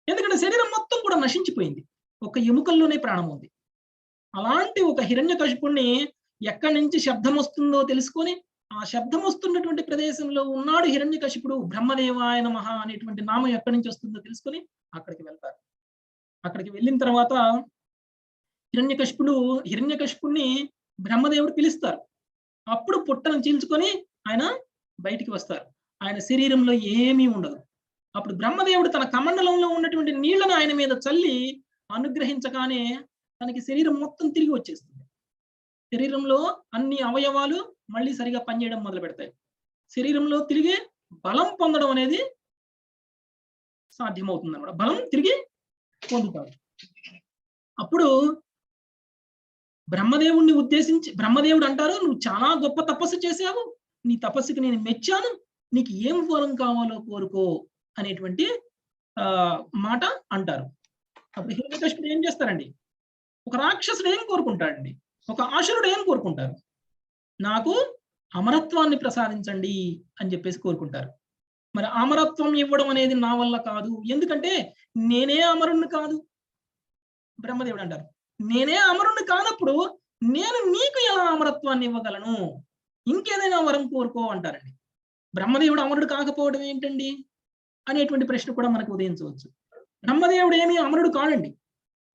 ఎందుకంటే శరీరం మొత్తం కూడా నశించిపోయింది, ఒక ఎముకల్లోనే ప్రాణం ఉంది. అలాంటి ఒక హిరణ్యకశిపుడిని ఎక్కడి నుంచి శబ్దం వస్తుందో తెలుసుకొని ఆ శబ్దం వస్తున్నటువంటి ప్రదేశంలో ఉన్నాడు హిరణ్యకశిపుడు. బ్రహ్మదేవాయ నమః అనేటువంటి నామం ఎక్కడి నుంచి వస్తుందో తెలుసుకొని అక్కడికి వెళ్తారు. అక్కడికి వెళ్ళిన తర్వాత హిరణ్యకశిపుడిని బ్రహ్మదేవుడు పిలుస్తారు. అప్పుడు పుట్టను చీల్చుకొని ఆయన బయటికి వస్తారు. ఆయన శరీరంలో ఏమీ ఉండదు. అప్పుడు బ్రహ్మదేవుడు తన కమండలంలో ఉన్నటువంటి నీళ్లను ఆయన మీద చల్లి అనుగ్రహించగానే తనకి శరీరం మొత్తం తిరిగి వచ్చేస్తుంది. శరీరంలో అన్ని అవయవాలు మళ్ళీ సరిగా పనిచేయడం మొదలు పెడతాయి. శరీరంలో తిరిగి బలం పొందడం అనేది సాధ్యమవుతుంది అన్నమాట. బలం తిరిగి పొందుతాడు. అప్పుడు బ్రహ్మదేవుడిని ఉద్దేశించి బ్రహ్మదేవుడు అంటారు, నువ్వు చాలా గొప్ప తపస్సు చేశావు, నీ తపస్సుకి నేను మెచ్చాను, నీకు ఏం ఫలం కావాలో కోరుకో అనేటువంటి మాట అంటారు. అప్పుడు హిరణ్యకశిపుడు ఏం చేస్తారండి? ఒక రాక్షసుడు ఏం కోరుకుంటాడండి? ఒక ఆసురుడు ఏం కోరుకుంటారు? నాకు అమరత్వాన్ని ప్రసాదించండి అని చెప్పేసి కోరుకుంటారు. మరి అమరత్వం ఇవ్వడం అనేది నా వల్ల కాదు, ఎందుకంటే నేనే అమరుణ్ణి కాదు. బ్రహ్మదేవుడు అంటారు, నేనే అమరుణ్ణి కానప్పుడు నేను నీకు ఎలా అమరత్వాన్ని ఇవ్వగలను? ఇంకేదైనా వరం కోరుకో అంటారండి. బ్రహ్మదేవుడు అమరుడు కాకపోవడం ఏంటండి అనేటువంటి ప్రశ్న కూడా మనకు ఉదయించవచ్చు. బ్రహ్మదేవుడు ఏమీ అమరుడు కాడండి.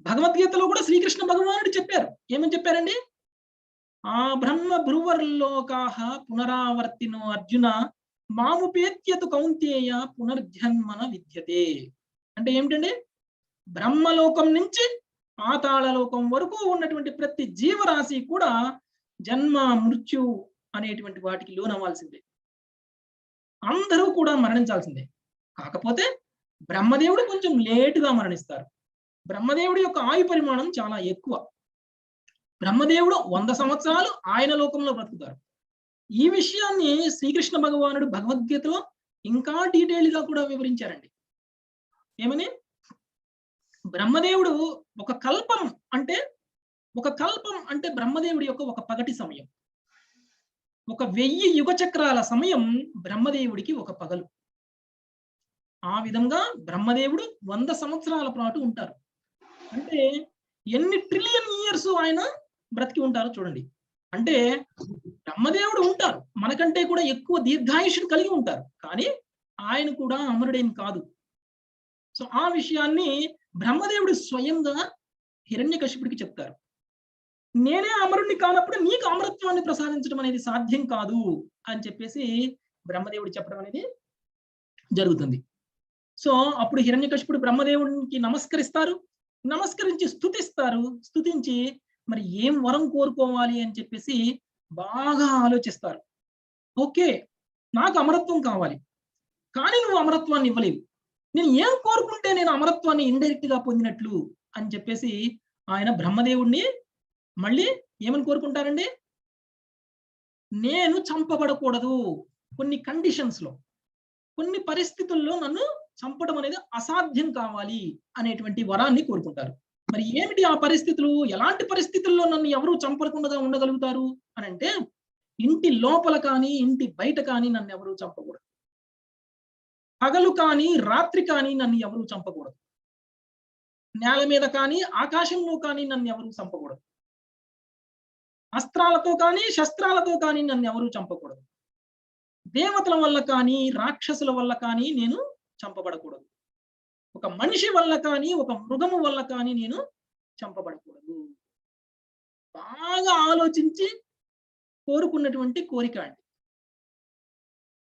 భగవద్గీతలో కూడా శ్రీకృష్ణ భగవానుడు చెప్పారు. ఏమని చెప్పారండి? ఆ బ్రహ్మ భ్రువర్లోకాః పునరావర్తినో అర్జున మాముపేత్యతు కౌంతేయ పునర్జన్మన విద్యతే. అంటే ఏమిటండి? బ్రహ్మలోకం నుంచి పాతాళలోకం వరకు ఉన్నటువంటి ప్రతి జీవరాశి కూడా జన్మ మృత్యు అనేటువంటి వాటికి లోనవ్వాల్సిందే. అందరూ కూడా మరణించాల్సిందే. కాకపోతే బ్రహ్మదేవుడు కొంచెం లేటుగా మరణిస్తారు. బ్రహ్మదేవుడి యొక్క ఆయు పరిమాణం చాలా ఎక్కువ. బ్రహ్మదేవుడు 100 సంవత్సరాలు ఆయన లోకంలో బ్రతుకుతారు. ఈ విషయాన్ని శ్రీకృష్ణ భగవానుడు భగవద్గీతలో ఇంకా డీటెయిల్ గా కూడా వివరించారండి. ఏమని? బ్రహ్మదేవుడు ఒక కల్పం అంటే బ్రహ్మదేవుడి యొక్క ఒక పగటి సమయం. 1000 యుగ చక్రాల సమయం బ్రహ్మదేవుడికి ఒక పగలు. ఆ విధంగా బ్రహ్మదేవుడు 100 సంవత్సరాల పాటు ఉంటారు. అంటే ఎన్ని ట్రిలియన్ ఇయర్స్ ఆయన బ్రతికి ఉంటారో చూడండి. అంటే బ్రహ్మదేవుడు ఉంటారు, మనకంటే కూడా ఎక్కువ దీర్ఘాయుష్ను కలిగి ఉంటారు, కానీ ఆయన కూడా అమరుడేం కాదు. సో ఆ విషయాన్ని బ్రహ్మదేవుడు స్వయంగా హిరణ్యకశిపుడికి చెప్తారు. నేనే అమరుణ్ణి కానప్పుడు నీకు అమరత్వాన్ని ప్రసాదించడం అనేది సాధ్యం కాదు అని చెప్పేసి బ్రహ్మదేవుడు చెప్పడం అనేది జరుగుతుంది. సో అప్పుడు హిరణ్యకశిపుడు బ్రహ్మదేవుడికి నమస్కరిస్తారు, నమస్కరించి స్తుతిస్తారు. స్తుతించి మరి ఏం వరం కోరుకోవాలి అని చెప్పేసి బాగా ఆలోచిస్తారు. ఓకే, నాకు అమరత్వం కావాలి, కానీ నువ్వు అమరత్వాన్ని ఇవ్వలేవు. నేను ఏం కోరుకుంటే నేను అమరత్వాన్ని ఇండైరెక్ట్ గా పొందినట్లు అని చెప్పేసి ఆయన బ్రహ్మదేవుడిని మళ్ళీ ఏమని కోరుకుంటారండి? నేను చంపబడకూడదు, కొన్ని కండిషన్స్ లో, కొన్ని పరిస్థితుల్లో నన్ను చంపడం అనేది అసాధ్యం కావాలి అనేటువంటి వరాన్ని కోరుకుంటారు. మరి ఏమిటి ఆ పరిస్థితులు? ఎలాంటి పరిస్థితుల్లో నన్ను ఎవరు చంపకుండా ఉండగలుగుతారు అని అంటే, ఇంటి లోపల కానీ ఇంటి బయట కానీ నన్ను ఎవరు చంపకూడదు, పగలు కానీ రాత్రి కానీ నన్ను ఎవరు చంపకూడదు, నేల మీద కానీ ఆకాశంలో కానీ నన్ను ఎవరు చంపకూడదు, అస్త్రాలతో కానీ శస్త్రాలతో కానీ నన్ను ఎవరు చంపకూడదు, దేవతల వల్ల కానీ రాక్షసుల వల్ల కానీ నేను చంపబడకూడదు, ఒక మనిషి వల్ల కానీ ఒక మృగము వల్ల కానీ నేను చంపబడకూడదు. బాగా ఆలోచించి కోరుకున్నటువంటి కోరిక అండి.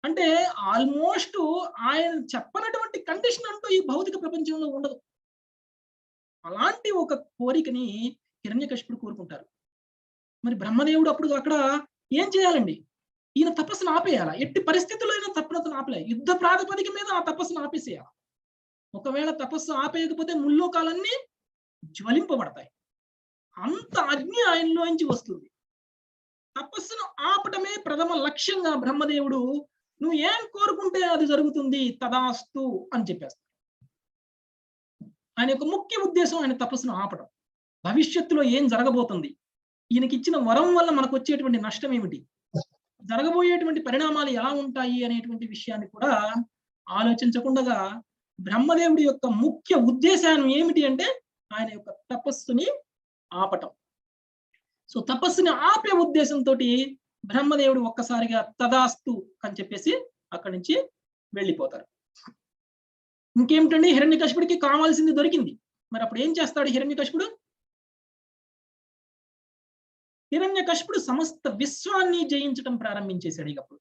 అంటే ఆల్మోస్ట్ ఆయన చెప్పనటువంటి కండిషన్ అంటూ ఈ భౌతిక ప్రపంచంలో ఉండదు. అలాంటి ఒక కోరికని హిరణ్యకశిపుడు కోరుకుంటారు. మరి బ్రహ్మదేవుడు అప్పుడు అక్కడ ఏం చేయాలండి? ఈయన తపస్సును ఆపేయాలా? ఎట్టి పరిస్థితుల్లో అయినా తపస్సును ఆపలే, యుద్ధ ప్రాతిపదిక మీద ఆ తపస్సును ఆపేసేయాలి. ఒకవేళ తపస్సు ఆపేయకపోతే ముల్లోకాలన్నీ జ్వలింపబడతాయి. అంత అగ్ని ఆయనలోంచి వస్తుంది. తపస్సును ఆపటమే ప్రథమ లక్ష్యంగా బ్రహ్మదేవుడు నువ్వు ఏం కోరుకుంటే అది జరుగుతుంది తదాస్తు అని చెప్పేస్తాడు. ఆయన యొక్క ముఖ్య ఉద్దేశం ఆయన తపస్సును ఆపడం. భవిష్యత్తులో ఏం జరగబోతుంది, ఈయనకి ఇచ్చిన వరం వల్ల మనకు వచ్చేటువంటి నష్టం ఏమిటి, జరగబోయేటువంటి పరిణామాలు ఎలా ఉంటాయి అనేటువంటి విషయాన్ని కూడా ఆలోచించకుండా బ్రహ్మదేవుడి యొక్క ముఖ్య ఉద్దేశం ఏమిటి అంటే ఆయన యొక్క తపస్సుని ఆపటం. సో తపస్సుని ఆపే ఉద్దేశంతో బ్రహ్మదేవుడు ఒక్కసారిగా తదాస్తు అని చెప్పేసి అక్కడి నుంచి వెళ్ళిపోతారు. ఇంకేమిటండి, హిరణ్యకశిపుడికి కావాల్సింది దొరికింది. మరి అప్పుడు ఏం చేస్తాడు హిరణ్యకశిపుడు? హిరణ్యకశిపుడు సమస్త విశ్వాన్ని జయించడం ప్రారంభించేశాడు. ఇకప్పుడు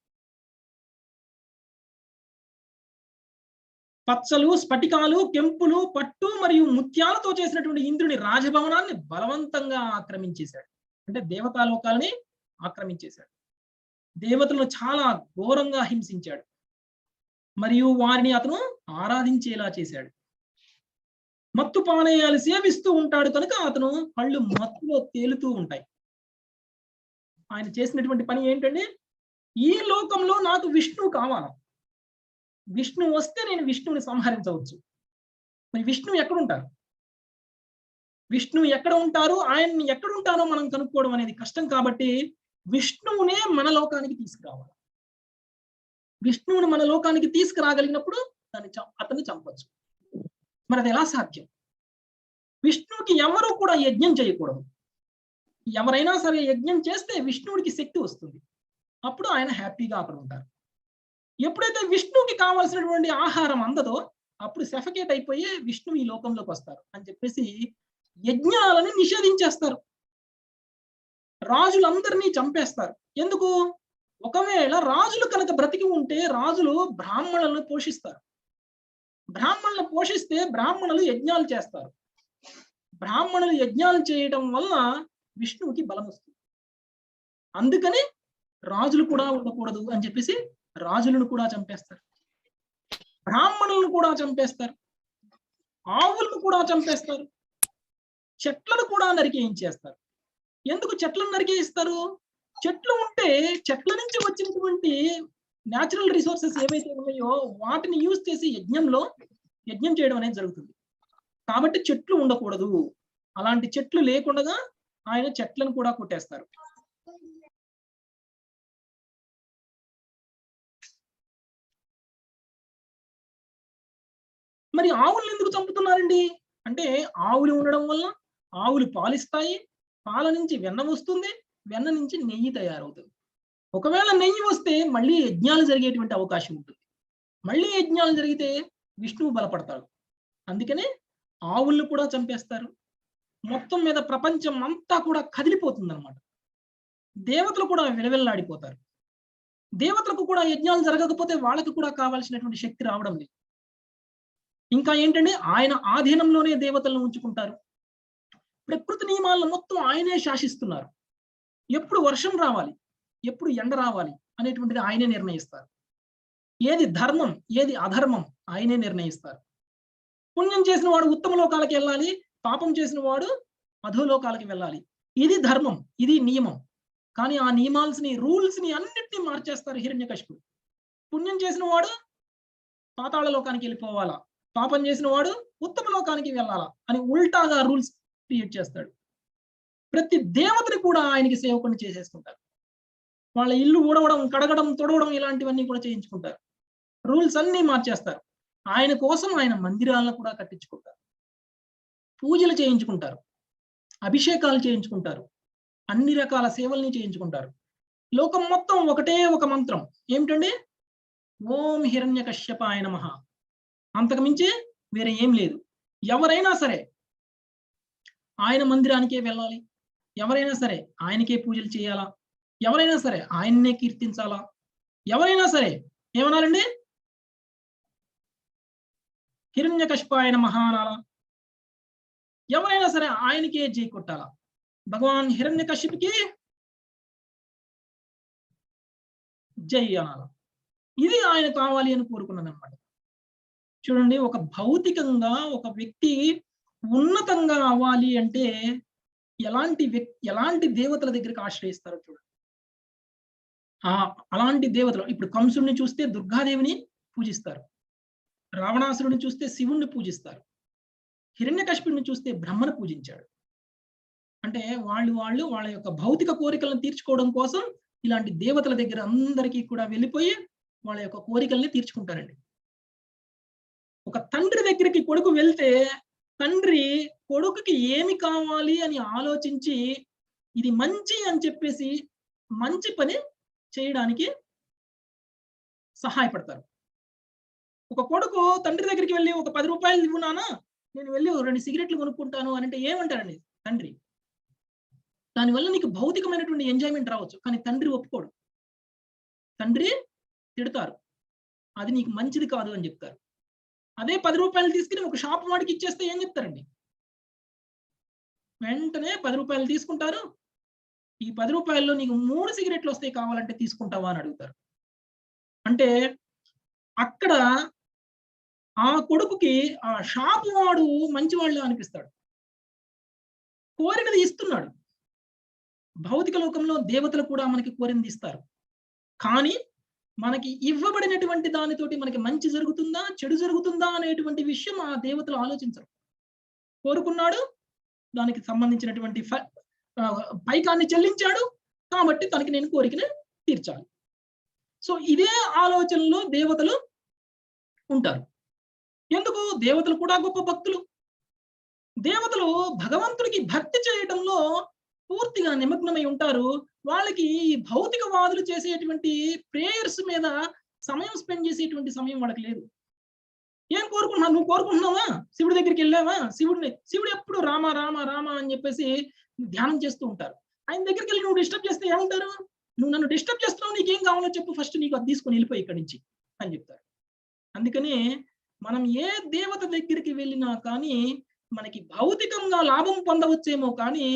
పచ్చలు, స్ఫటికాలు, కెంపులు, పట్టు మరియు ముత్యాలతో చేసినటువంటి ఇంద్రుని రాజభవనాన్ని బలవంతంగా ఆక్రమించేశాడు. అంటే దేవతాలోకాలని ఆక్రమించేశాడు. దేవతలను చాలా ఘోరంగా హింసించాడు మరియు వారిని అతను ఆరాధించేలా చేశాడు. మత్తు పానీయాలు సేవిస్తూ ఉంటాడు కనుక అతను కళ్ళు మత్తులో తేలుతూ ఉంటాయి. ఆయన చేసినటువంటి పని ఏంటంటే, ఈ లోకంలో నాకు విష్ణువు కావాలి, విష్ణువు వస్తే నేను విష్ణువుని సంహరించవచ్చు. మరి విష్ణువు ఎక్కడుంటారు, విష్ణువు ఎక్కడ ఉంటారు, ఆయన్ని ఎక్కడ ఉంటారో మనం కనుక్కోవడం అనేది కష్టం. కాబట్టి విష్ణువునే మన లోకానికి తీసుకురావాలి. విష్ణువుని మన లోకానికి తీసుకురాగలిగినప్పుడు అతన్ని చంపొచ్చు. మరి అది ఎలా సాధ్యం? విష్ణువుకి ఎవరు కూడా యజ్ఞం చేయకూడదు. ఎవరైనా సరే యజ్ఞం చేస్తే విష్ణువుడికి శక్తి వస్తుంది, అప్పుడు ఆయన హ్యాపీగా అక్కడ ఉంటారు. ఎప్పుడైతే విష్ణువుకి కావాల్సినటువంటి ఆహారం అందదో అప్పుడు సఫకేట్ అయిపోయి విష్ణువు ఈ లోకంలోకి వస్తారు అని చెప్పేసి యజ్ఞాలని నిషేధించేస్తారు. రాజులందరినీ చంపేస్తారు. ఎందుకు? ఒకవేళ రాజులు కనుక బ్రతికి ఉంటే రాజులు బ్రాహ్మణులను పోషిస్తారు. బ్రాహ్మణులను పోషిస్తే బ్రాహ్మణులు యజ్ఞాలు చేస్తారు. బ్రాహ్మణులు యజ్ఞాలు చేయడం వల్ల విష్ణువుకి బలం వస్తుంది. అందుకని రాజులు కూడా ఉండకూడదు అని చెప్పేసి రాజులను కూడా చంపేస్తారు, బ్రాహ్మణులను కూడా చంపేస్తారు, ఆవులను కూడా చంపేస్తారు, చెట్లను కూడా నరికేయించేస్తారు. ఎందుకు చెట్లను నరికేయిస్తారు? చెట్లు ఉంటే చెట్ల నుంచి వచ్చినటువంటి న్యాచురల్ రిసోర్సెస్ ఏవైతే ఉన్నాయో వాటిని యూజ్ చేసి యజ్ఞం చేయడం అనేది జరుగుతుంది. కాబట్టి చెట్లు ఉండకూడదు. అలాంటి చెట్లు లేకుండా ఆయన చెట్లను కూడా కొట్టేస్తారు. మరి ఆవులను ఎందుకు చంపుతున్నారండి అంటే, ఆవులు ఉండడం వల్ల ఆవులు పాలిస్తాయి, పాల నుంచి వెన్న వస్తుంది, వెన్న నుంచి నెయ్యి తయారవుతుంది. ఒకవేళ నెయ్యి వస్తే మళ్ళీ యజ్ఞాలు జరిగేటువంటి అవకాశం ఉంటుంది. మళ్ళీ యజ్ఞాలు జరిగితే విష్ణువు బలపడతాడు. అందుకనే ఆవులను కూడా చంపేస్తారు. మొత్తం మీద ప్రపంచం అంతా కూడా కదిలిపోతుంది అనమాట. దేవతలు కూడా విలవిల్లాడిపోతారు. దేవతలకు కూడా యజ్ఞాలు జరగకపోతే వాళ్ళకి కూడా కావాల్సినటువంటి శక్తి రావడం లేదు. ఇంకా ఏంటంటే ఆయన ఆధీనంలోనే దేవతలను ఉంచుకుంటారు. ప్రకృతి నియమాలను మొత్తం ఆయనే శాసిస్తున్నారు. ఎప్పుడు వర్షం రావాలి, ఎప్పుడు ఎండ రావాలి అనేటువంటిది ఆయనే నిర్ణయిస్తారు. ఏది ధర్మం, ఏది అధర్మం ఆయనే నిర్ణయిస్తారు. పుణ్యం చేసిన వాడు ఉత్తమ లోకాలకి వెళ్ళాలి, పాపం చేసిన వాడు అధోలోకాలకి వెళ్ళాలి. ఇది ధర్మం, ఇది నియమం. కానీ ఆ నియమాల్స్ని, రూల్స్ని అన్నిటినీ మార్చేస్తారు హిరణ్యకశిపుడు. పుణ్యం చేసిన వాడు పాతాళ లోకానికి వెళ్ళిపోవాలా, పాపం చేసిన వాడు ఉత్తమ లోకానికి వెళ్ళాలా అని ఉల్టాగా రూల్స్ క్రియేట్ చేస్తాడు. ప్రతి దేవతని కూడా ఆయనకి సేవకుని చేసేసుకుంటారు. వాళ్ళ ఇల్లు ఊడవడం, కడగడం, తొడవడం ఇలాంటివన్నీ కూడా చేయించుకుంటారు. రూల్స్ అన్నీ మార్చేస్తారు. ఆయన కోసం ఆయన మందిరాలను కూడా కట్టించుకుంటారు. పూజలు చేయించుకుంటారు, అభిషేకాలు చేయించుకుంటారు, అన్ని రకాల సేవల్ని చేయించుకుంటారు. లోకం మొత్తం ఒకటే ఒక మంత్రం ఏమిటండి? ఓం హిరణ్యకశ్యపాయ నమః. అంతకుమించి వేరే ఏం లేదు. ఎవరైనా సరే ఆయన మందిరానికే వెళ్ళాలి, ఎవరైనా సరే ఆయనకే పూజలు చేయాలా, ఎవరైనా సరే ఆయన్నే కీర్తించాలా, ఎవరైనా సరే ఏమనాలండి? హిరణ్యకశిపాయ నమః అనాలా, ఎవరైనా సరే ఆయనకే జై కొట్టాలా. భగవాన్ హిరణ్యకశిపుకి జై అనాలా. ఇది ఆయన కావాలి అని కోరుకున్నాను అనమాట. చూడండి, ఒక భౌతికంగా ఒక వ్యక్తి ఉన్నతంగా అవ్వాలి అంటే ఎలాంటి దేవతల దగ్గరికి ఆశ్రయిస్తారో చూడండి. అలాంటి దేవతలు ఇప్పుడు కంసుడిని చూస్తే దుర్గాదేవిని పూజిస్తారు, రావణాసురుడిని చూస్తే శివుణ్ణి పూజిస్తారు, హిరణ్యకశిపుడిని చూస్తే బ్రహ్మను పూజించాడు. అంటే వాళ్ళ యొక్క భౌతిక కోరికలను తీర్చుకోవడం కోసం ఇలాంటి దేవతల దగ్గర అందరికీ కూడా వెళ్ళిపోయి వాళ్ళ యొక్క కోరికల్ని తీర్చుకుంటారండి. ఒక తండ్రి దగ్గరికి కొడుకు వెళ్తే తండ్రి కొడుకుకి ఏమి కావాలి అని ఆలోచించి ఇది మంచి అని చెప్పేసి మంచి పని చేయడానికి సహాయపడతారు. ఒక కొడుకు తండ్రి దగ్గరికి వెళ్ళి ఒక 10 రూపాయలు ఇవ్వు నాన్న, నేను వెళ్ళి 2 సిగరెట్లు కొనుక్కుంటాను అని అంటే ఏమంటారండి తండ్రి? దానివల్ల నీకు భౌతికమైనటువంటి ఎంజాయ్మెంట్ రావచ్చు, కానీ తండ్రి ఒప్పుకోడు. తండ్రి తిడతారు, అది నీకు మంచిది కాదు అని చెప్తారు. అదే 10 రూపాయలు తీసుకుని ఒక షాప్ వాడికి ఇచ్చేస్తే ఏం చెప్తారండి? వెంటనే 10 రూపాయలు తీసుకుంటారు. ఈ 10 రూపాయల్లో నీకు 3 సిగరెట్లు వస్తాయి, కావాలంటే తీసుకుంటావా అని అడుగుతారు. అంటే అక్కడ ఆ కొడుకుకి ఆ షాపు వాడు మంచివాళ్ళు అనిపిస్తాడు, కోరినది ఇస్తున్నాడు. భౌతిక లోకంలో దేవతలు కూడా మనకి కోరింది ఇస్తారు, కానీ మనకి ఇవ్వబడినటువంటి దానితోటి మనకి మంచి జరుగుతుందా చెడు జరుగుతుందా అనేటువంటి విషయం ఆ దేవతలు ఆలోచించరు. కోరుకున్నాడు, దానికి సంబంధించినటువంటి పైకాన్ని చెల్లించాడు, కాబట్టి తనకి నేను కోరికని తీర్చాలి. సో ఇదే ఆలోచనలో దేవతలు ఉంటారు. ఎందుకు? దేవతలు కూడా గొప్ప భక్తులు. దేవతలు భగవంతుడికి భక్తి చేయడంలో పూర్తిగా నిమగ్నమై ఉంటారు. వాళ్ళకి భౌతికవాదులు చేసేటువంటి ప్రేయర్స్ మీద సమయం స్పెండ్ చేసేటువంటి సమయం వాళ్ళకి లేదు. ఏం కోరుకుంటున్నావు? నువ్వు కోరుకుంటున్నావా? శివుడి దగ్గరికి వెళ్ళావా? శివుడు ఎప్పుడు రామ రామ రామ అని చెప్పేసి ధ్యానం చేస్తూ ఉంటారు. ఆయన దగ్గరికి వెళ్ళి నువ్వు డిస్టర్బ్ చేస్తే ఏమంటారు? నువ్వు నన్ను డిస్టర్బ్ చేస్తున్నావు, నీకేం కావాలో చెప్పు, ఫస్ట్ నీకు అది తీసుకొని వెళ్ళిపోయి ఇక్కడి నుంచి అని చెప్తారు. అందుకని మనం ఏ దేవత దగ్గరికి వెళ్ళినా కానీ మనకి భౌతికంగా లాభం పొందవచ్చేమో, కానీ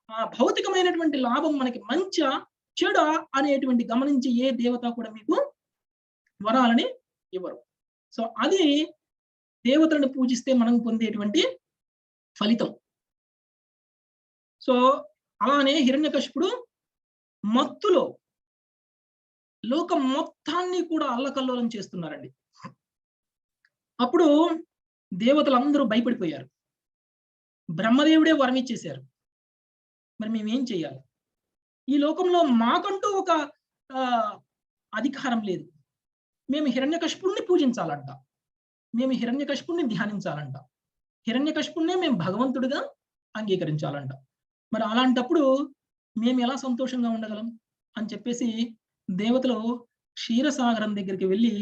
ఆ భౌతికమైనటువంటి లాభం మనకి మంచా చెడా అనేటువంటి గమనించి ఏ దేవత కూడా మీకు వరాలని ఇవ్వరు. సో అది దేవతలను పూజిస్తే మనం పొందేటువంటి ఫలితం. సో అలానే హిరణ్యకశిపుడు మత్తులో లోకం మొత్తాన్ని కూడా అల్లకల్లోలం చేస్తున్నారండి. అప్పుడు దేవతలందరూ భయపడిపోయారు. బ్రహ్మదేవుడే వరం ఇచ్చేశారు, మరి మేమేం చేయాలి? ఈ లోకంలో మాకంటూ ఒక అధికారం లేదు. మేము హిరణ్యకశిపుణ్ణి పూజించాలంట, మేము హిరణ్యకశిపుణ్ణి ధ్యానించాలంట, హిరణ్యకశిపుణ్ణే మేము భగవంతుడిగా అంగీకరించాలంట. మరి అలాంటప్పుడు మేము ఎలా సంతోషంగా ఉండగలం అని చెప్పేసి దేవతలు క్షీరసాగరం దగ్గరికి వెళ్ళి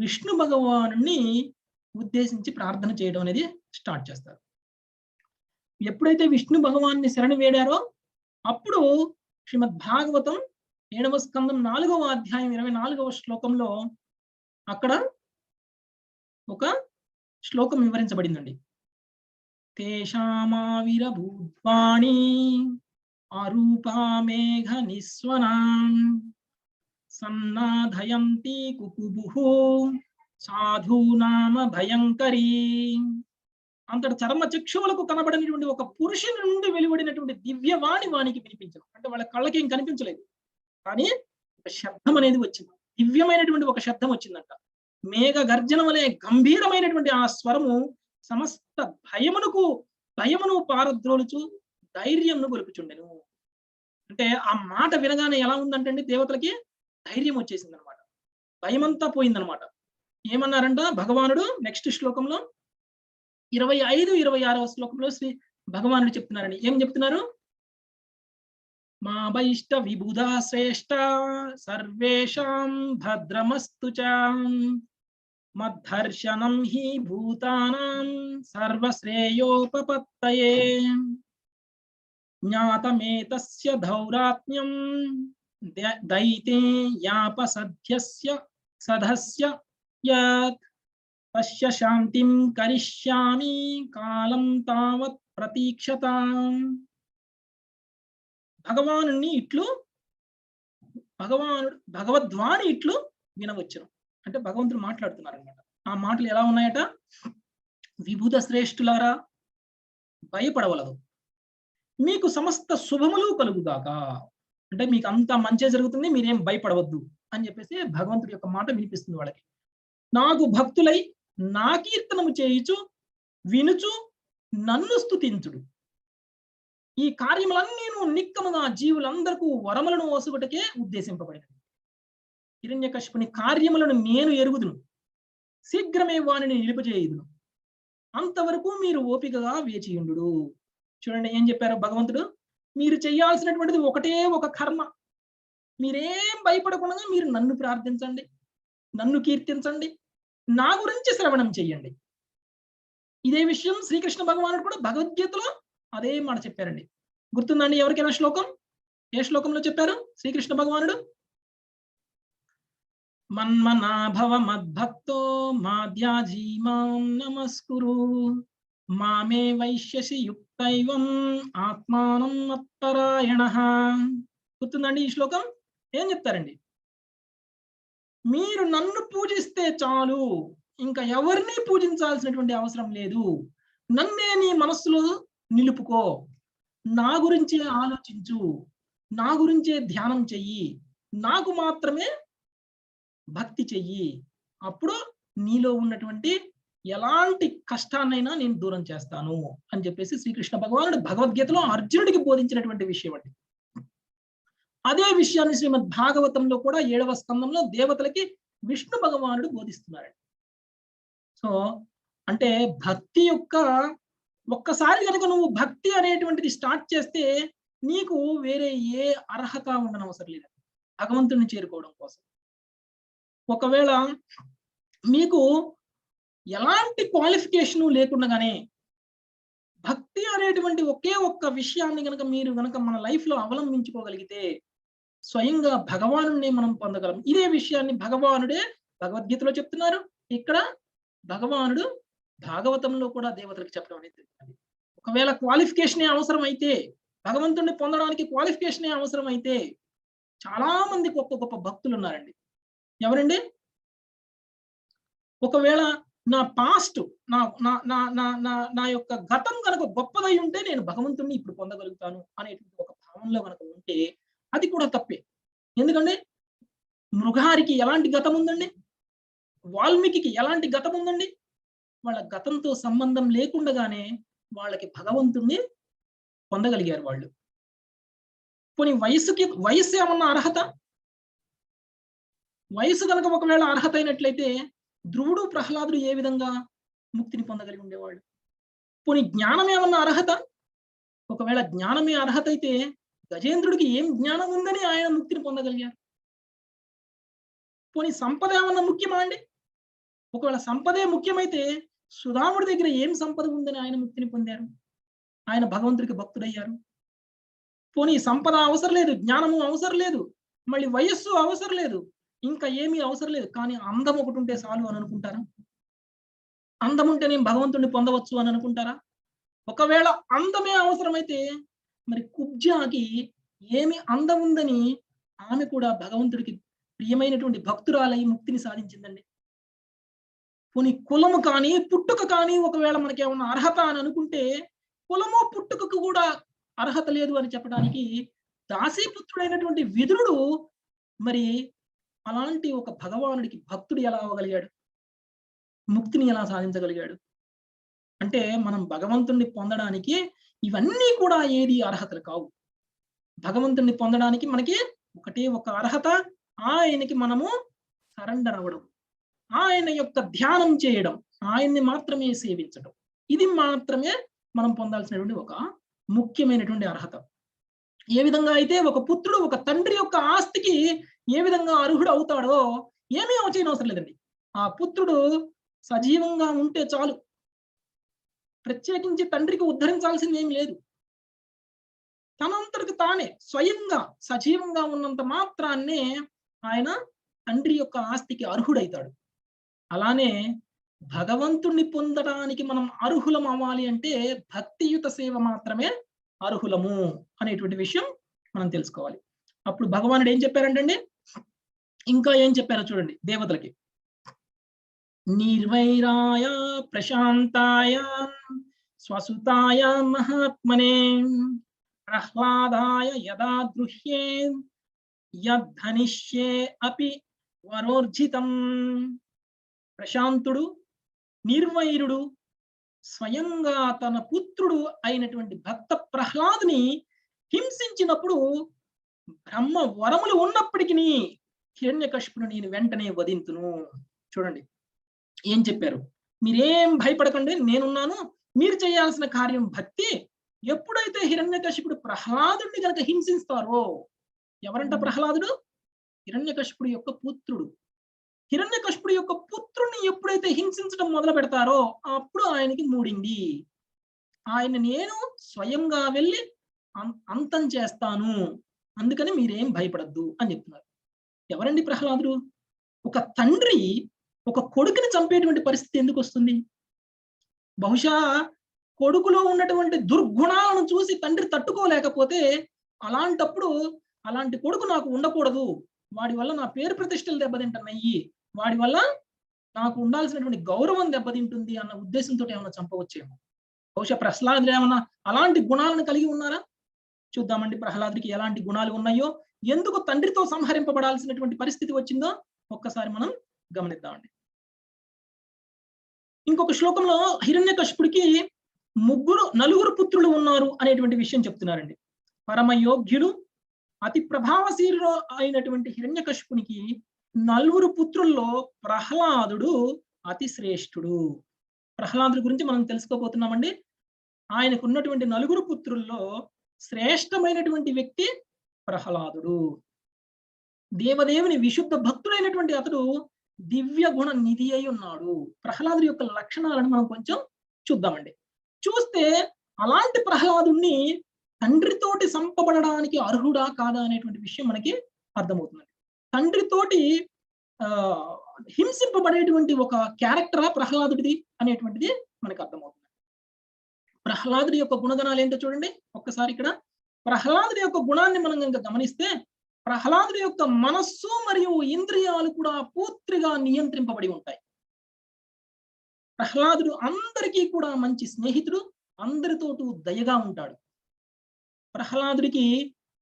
విష్ణు భగవానుని ఉద్దేశించి ప్రార్థన చేయడం అనేది స్టార్ట్ చేస్తారు. ఎప్పుడైతే విష్ణు భగవాన్ని శరణి వేడారో అప్పుడు శ్రీమద్ భాగవతం 7వ స్కందం 4వ అధ్యాయం 24వ శ్లోకంలో అక్కడ ఒక శ్లోకం వివరించబడిందండి. తేషామావిరభూత్వాణి అరూపా మేఘ నిస్వనాం సన్నాధయంతి కుకుబుః సాధూనామ భయంకరీ. అంతటి చర్మ చక్షువులకు కనబడినటువంటి ఒక పురుషుని నుండి వెలువడినటువంటి దివ్యవాణి వానికి వినిపించదు. అంటే వాళ్ళ కళ్ళకి ఏం కనిపించలేదు, కానీ ఒక శబ్దం అనేది వచ్చింది, దివ్యమైనటువంటి ఒక శబ్దం వచ్చిందంట. మేఘ గర్జన వలె గంభీరమైనటువంటి ఆ స్వరము సమస్త భయమును పారద్రోలుచు ధైర్యంను గొలుపుచుండెను. అంటే ఆ మాట వినగానే ఎలా ఉందంటే అండి, దేవతలకి ధైర్యం వచ్చేసింది అనమాట, భయమంతా పోయిందనమాట. ఏమన్నారంట భగవానుడు నెక్స్ట్ శ్లోకంలో 25, 26వ శ్లోకంలో శ్రీ భగవానుడు చెప్తున్నారని. ఏం చెప్తున్నారు? మా వైష్ట విబుధా శ్రేష్ట సర్వేషాం భద్రమస్తు చ మద్దర్శనం హి భూతానాం సర్వశ్రేయోపపత్తయే జ్ఞాతమేతస్య దౌరాత్మ్యం దైతే యాపసధ్యస్య సదస్య యత్ తస్య శాంతిం కరిష్యామి కాలం తావత్ ప్రతీక్షతాం. భగవద్వాణి ఇట్లు వినవచ్చును. అంటే భగవంతుడు మాట్లాడుతున్నారు అనమాట. ఆ మాటలు ఎలా ఉన్నాయట? విభుద శ్రేష్ఠులారా, భయపడవలదు, మీకు సమస్త శుభములు కలుగుగాక. అంటే మీకు అంతా మంచి జరుగుతుంది, మీరేం భయపడవద్దు అని చెప్పేసి భగవంతుడి యొక్క మాట వినిపిస్తుంది వాళ్ళకి. నాకు భక్తులై నా కీర్తనము చేయుచు వినుచు నన్ను స్తుతించుడు. ఈ కార్యములన్నీ నిక్కముగా జీవులందరకు వరములను వసుగుటకే ఉద్దేశింపబడినది. హిరణ్యకశిపుని కార్యములను నేను ఎరుగుదును, శీఘ్రమే వానిని నిలుపజేయుదును, అంతవరకు మీరు ఓపికగా వేచియుండు. చూడండి ఏం చెప్పారు భగవంతుడు. మీరు చేయాల్సినటువంటిది ఒకటే ఒక కర్మ. మీరేం భయపడకుండా మీరు నన్ను ప్రార్థించండి, నన్ను కీర్తించండి, నా గురించి శ్రవణం చెయ్యండి. ఇదే విషయం శ్రీకృష్ణ భగవానుడు కూడా భగవద్గీతలో అదే మాట చెప్పారండి. గుర్తుందండి ఎవరికైనా శ్లోకం? ఏ శ్లోకంలో చెప్పారు శ్రీకృష్ణ భగవానుడు? మన్మనాభవ మద్భక్తో మాధ్యాజీ మాం నమస్కురు మామే వైశ్యసి యుక్తైవం ఆత్మానం మత్తరాయణః. గుర్తుందండి ఈ శ్లోకం? ఏం చెప్తారండి? మీరు నన్ను పూజిస్తే చాలు, ఇంకా ఎవరిని పూజించాల్సినటువంటి అవసరం లేదు. నన్నే నీ మనస్సులో నిలుపుకో, నా గురించే ఆలోచించు, నా గురించే ధ్యానం చెయ్యి, నాకు మాత్రమే భక్తి చెయ్యి. అప్పుడు నీలో ఉన్నటువంటి ఎలాంటి కష్టాన్నైనా నేను దూరం చేస్తాను అని చెప్పేసి శ్రీకృష్ణ భగవానుడు భగవద్గీతలో అర్జునుడికి బోధించినటువంటి విషయం అండి. అదే విషయాన్ని శ్రీమద్ భాగవతంలో కూడా 7వ స్కందంలో దేవతలకి విష్ణు భగవానుడు బోధిస్తున్నారండి. సో అంటే భక్తి యొక్క ఒక్కసారి కనుక నువ్వు భక్తి అనేటువంటిది స్టార్ట్ చేస్తే నీకు వేరే ఏ అర్హత ఉండనవసరం లేదు భగవంతుడిని చేరుకోవడం కోసం. ఒకవేళ మీకు ఎలాంటి క్వాలిఫికేషన్ లేకుండానే భక్తి అనేటువంటి ఒకే ఒక్క విషయాన్ని కనుక మీరు కనుక మన లైఫ్ లో అవలంబించుకోగలిగితే స్వయంగా భగవానుడిని మనం పొందగలం. ఇదే విషయాన్ని భగవానుడే భగవద్గీతలో చెప్తున్నారు, ఇక్కడ భగవానుడు భాగవతంలో కూడా దేవతలకు చెప్పడం అనేది తెలుస్తుంది. ఒకవేళ క్వాలిఫికేషనే అవసరం అయితే, భగవంతుడిని పొందడానికి క్వాలిఫికేషనే అవసరం అయితే, చాలా మంది గొప్ప గొప్ప భక్తులు ఉన్నారండి. ఎవరండి? ఒకవేళ నా పాస్ట్ నా యొక్క గతం కనుక గొప్పదై ఉంటే నేను భగవంతుడిని ఇప్పుడు పొందగలుగుతాను అనేటువంటి ఒక భావనలో కనుక ఉంటే అది కూడా తప్పే. ఎందుకంటే మృగారికి ఎలాంటి గతం ఉందండి, వాల్మీకి ఎలాంటి గతం ఉందండి. వాళ్ళ గతంతో సంబంధం లేకుండానే వాళ్ళకి భగవంతుణ్ణి పొందగలిగారు వాళ్ళు. పోనీ వయస్సు ఏమన్నా అర్హత? వయసు కనుక ఒకవేళ అర్హత అయినట్లయితే ధ్రువుడు ప్రహ్లాదుడు ఏ విధంగా ముక్తిని పొందగలిగి ఉండేవాళ్ళు. పోనీ జ్ఞానం ఏమన్నా అర్హత? ఒకవేళ జ్ఞానమే అర్హత అయితే గజేంద్రుడికి ఏం జ్ఞానం ఉందని ఆయన ముక్తిని పొందగలిగారు? పోనీ సంపద ఏమన్నా ముఖ్యమా అండి? ఒకవేళ సంపదే ముఖ్యమైతే సుధాముడి దగ్గర ఏం సంపద ఉందని ఆయన ముక్తిని పొందారు, ఆయన భగవంతుడికి భక్తుడయ్యారు. పోనీ సంపద అవసరం లేదు, జ్ఞానము అవసరం లేదు, మళ్ళీ వయస్సు అవసరం లేదు, ఇంకా ఏమీ అవసరం లేదు, కానీ అందం ఒకటి ఉంటే చాలు అని అనుకుంటారా? అందం ఉంటే నేను భగవంతుడిని పొందవచ్చు అని అనుకుంటారా? ఒకవేళ అందమే అవసరమైతే మరి కుబ్జాకి ఏమి అందం ఉందని ఆమె కూడా భగవంతుడికి ప్రియమైనటువంటి భక్తురాలై ముక్తిని సాధించిందండి. పోనీ కులము కానీ పుట్టుక కానీ ఒకవేళ మనకి ఏమన్నా అర్హత అని అనుకుంటే కులము పుట్టుకకు కూడా అర్హత లేదు అని చెప్పడానికి దాసీపుత్రుడైనటువంటి విదురుడు మరి అలాంటి ఒక భగవానుడికి భక్తుడు ఎలా అవ్వగలిగాడు, ముక్తిని ఎలా సాధించగలిగాడు? అంటే మనం భగవంతుణ్ణి పొందడానికి ఇవన్నీ కూడా ఏది అర్హతలు కావు. భగవంతుణ్ణి పొందడానికి మనకి ఒకటే ఒక అర్హత, ఆయనకి మనము సరెండర్ అవ్వడం, ఆయన యొక్క ధ్యానం చేయడం, ఆయన్ని మాత్రమే సేవించడం. ఇది మాత్రమే మనం పొందాల్సినటువంటి ఒక ముఖ్యమైనటువంటి అర్హత. ఏ విధంగా అయితే ఒక పుత్రుడు ఒక తండ్రి యొక్క ఆస్తికి ఏ విధంగా అర్హుడు అవుతాడో ఏమీ చేయనవసరం లేదండి. ఆ పుత్రుడు సజీవంగా ఉంటే చాలు, ప్రత్యేకించి తండ్రికి ఉద్ధరించాల్సింది ఏం లేదు. తనంతటికి తానే స్వయంగా సజీవంగా ఉన్నంత మాత్రాన్నే ఆయన తండ్రి యొక్క ఆస్తికి అర్హుడైతాడు. అలానే భగవంతుణ్ణి పొందడానికి మనం అర్హులం అవ్వాలి అంటే భక్తియుత సేవ మాత్రమే అర్హులము అనేటువంటి విషయం మనం తెలుసుకోవాలి. అప్పుడు భగవానుడు ఏం చెప్పారంటండి, ఇంకా ఏం చెప్పారో చూడండి దేవతలకి. నిర్వైరాయ ప్రశాంతాయ స్వసుతాయ మహాత్మనే ప్రహ్లాదాయ యదా దృహ్యే యద్ధనిష్యే అపి వరోర్జితం. ప్రశాంతుడు, నిర్వైరుడు, స్వయంగా తన పుత్రుడు అయినటువంటి భక్త ప్రహ్లాదుని హింసించినప్పుడు బ్రహ్మ వరములు ఉన్నప్పటికీ హిరణ్యకశిపుని నేను వెంటనే వధింతును. చూడండి ఏం చెప్పారు, మీరేం భయపడకండి, నేనున్నాను, మీరు చేయాల్సిన కార్యం భక్తి. ఎప్పుడైతే హిరణ్యకశిపుడు ప్రహ్లాదుడిని కనుక హింసిస్తారో, ఎవరంట ప్రహ్లాదుడు? హిరణ్యకశిపుడు యొక్క పుత్రుడు. హిరణ్యకశిపుడు యొక్క పుత్రుడిని ఎప్పుడైతే హింసించడం మొదలు పెడతారో అప్పుడు ఆయనకి మూడింది. ఆయన నేను స్వయంగా వెళ్ళి అంతం చేస్తాను, అందుకని మీరేం భయపడద్దు అని చెప్తున్నారు. ఎవరండి ప్రహ్లాదుడు? ఒక తండ్రి ఒక కొడుకుని చంపేటువంటి పరిస్థితి ఎందుకు వస్తుంది? బహుశా కొడుకులో ఉన్నటువంటి దుర్గుణాలను చూసి తండ్రి తట్టుకోలేకపోతే అలాంటప్పుడు అలాంటి కొడుకు నాకు ఉండకూడదు, వాడి వల్ల నా పేరు ప్రతిష్టలు దెబ్బతింటున్నాయి, వాడి వల్ల నాకు ఉండాల్సినటువంటి గౌరవం దెబ్బతింటుంది అన్న ఉద్దేశంతో ఏమైనా చంపవచ్చేమో. బహుశా ప్రహ్లాదుడు ఏమన్నా అలాంటి గుణాలను కలిగి ఉన్నారా? చూద్దామండి ప్రహ్లాదుడికి ఎలాంటి గుణాలు ఉన్నాయో, ఎందుకు తండ్రితో సంహరింపబడాల్సినటువంటి పరిస్థితి వచ్చిందో ఒక్కసారి మనం గమనిద్దామండి. ఇంకొక శ్లోకంలో హిరణ్యకశిపుడికి నలుగురు పుత్రులు ఉన్నారు అనేటువంటి విషయం చెప్తున్నారండి. పరమయోగ్యుడు అతి ప్రభావశీలుడు అయినటువంటి హిరణ్యకశిపునికి నలుగురు పుత్రుల్లో ప్రహ్లాదుడు అతి శ్రేష్ఠుడు. ప్రహ్లాదుడి గురించి మనం తెలుసుకోబోతున్నామండి. ఆయనకు ఉన్నటువంటి నలుగురు పుత్రుల్లో శ్రేష్టమైనటువంటి వ్యక్తి ప్రహ్లాదుడు. దేవదేవుని విశుద్ధ భక్తుడైనటువంటి అతడు దివ్య గుణ నిధి అయి ఉన్నాడు. ప్రహ్లాదుడి యొక్క లక్షణాలను మనం కొంచెం చూద్దామండి. చూస్తే అలాంటి ప్రహ్లాదుణ్ణి తండ్రితోటి సంపబడడానికి అర్హుడా కాదా అనేటువంటి విషయం మనకి అర్థమవుతుంది. తండ్రితోటి హింసింపబడేటువంటి ఒక క్యారెక్టరా ప్రహ్లాదుడిది అనేటువంటిది మనకు అర్థమవుతుంది. ప్రహ్లాదుడి యొక్క గుణగణాలు ఏంటో చూడండి ఒక్కసారి. ఇక్కడ ప్రహ్లాదుడి యొక్క గుణాన్ని మనం కనుక గమనిస్తే ప్రహ్లాదుడి యొక్క మనస్సు మరియు ఇంద్రియాలు కూడా పూర్తిగా నియంత్రింపబడి ఉంటాయి. ప్రహ్లాదుడు అందరికీ కూడా మంచి స్నేహితుడు, అందరితోటూ దయగా ఉంటాడు. ప్రహ్లాదుడికి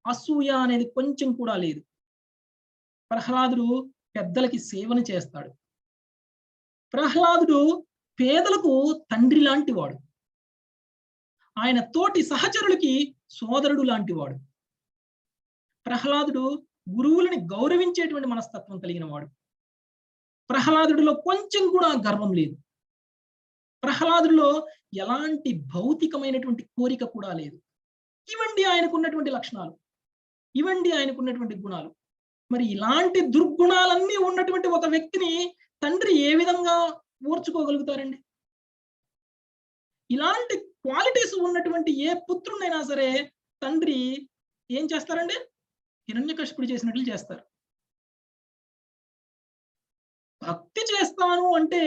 అసూయ అనేది కొంచెం కూడా లేదు. ప్రహ్లాదుడు పెద్దలకి సేవను చేస్తాడు. ప్రహ్లాదుడు పేదలకు తండ్రి లాంటి వాడు. ఆయన తోటి సహచరులకి సోదరుడు లాంటి వాడు. ప్రహ్లాదుడు గురువులని గౌరవించేటువంటి మనస్తత్వం కలిగిన వాడు. ప్రహ్లాదుడిలో కొంచెం కూడా గర్వం లేదు. ప్రహ్లాదుడిలో ఎలాంటి భౌతికమైనటువంటి కోరిక కూడా లేదు. ఇవండి ఆయనకు ఉన్నటువంటి లక్షణాలు. ఇవండి ఆయనకున్నటువంటి గుణాలు. మరి ఇలాంటి దుర్గుణాలన్నీ ఉన్నటువంటి ఒక వ్యక్తిని తండ్రి ఏ విధంగా ఓర్చుకోగలుగుతారండి? ఇలాంటి క్వాలిటీస్ ఉన్నటువంటి ఏ పుత్రుడినైనా సరే తండ్రి ఏం చేస్తారండి? హిరణ్యకశిపుడు చేసినట్లు చేస్తారు. భక్తి చేస్తాను అంటే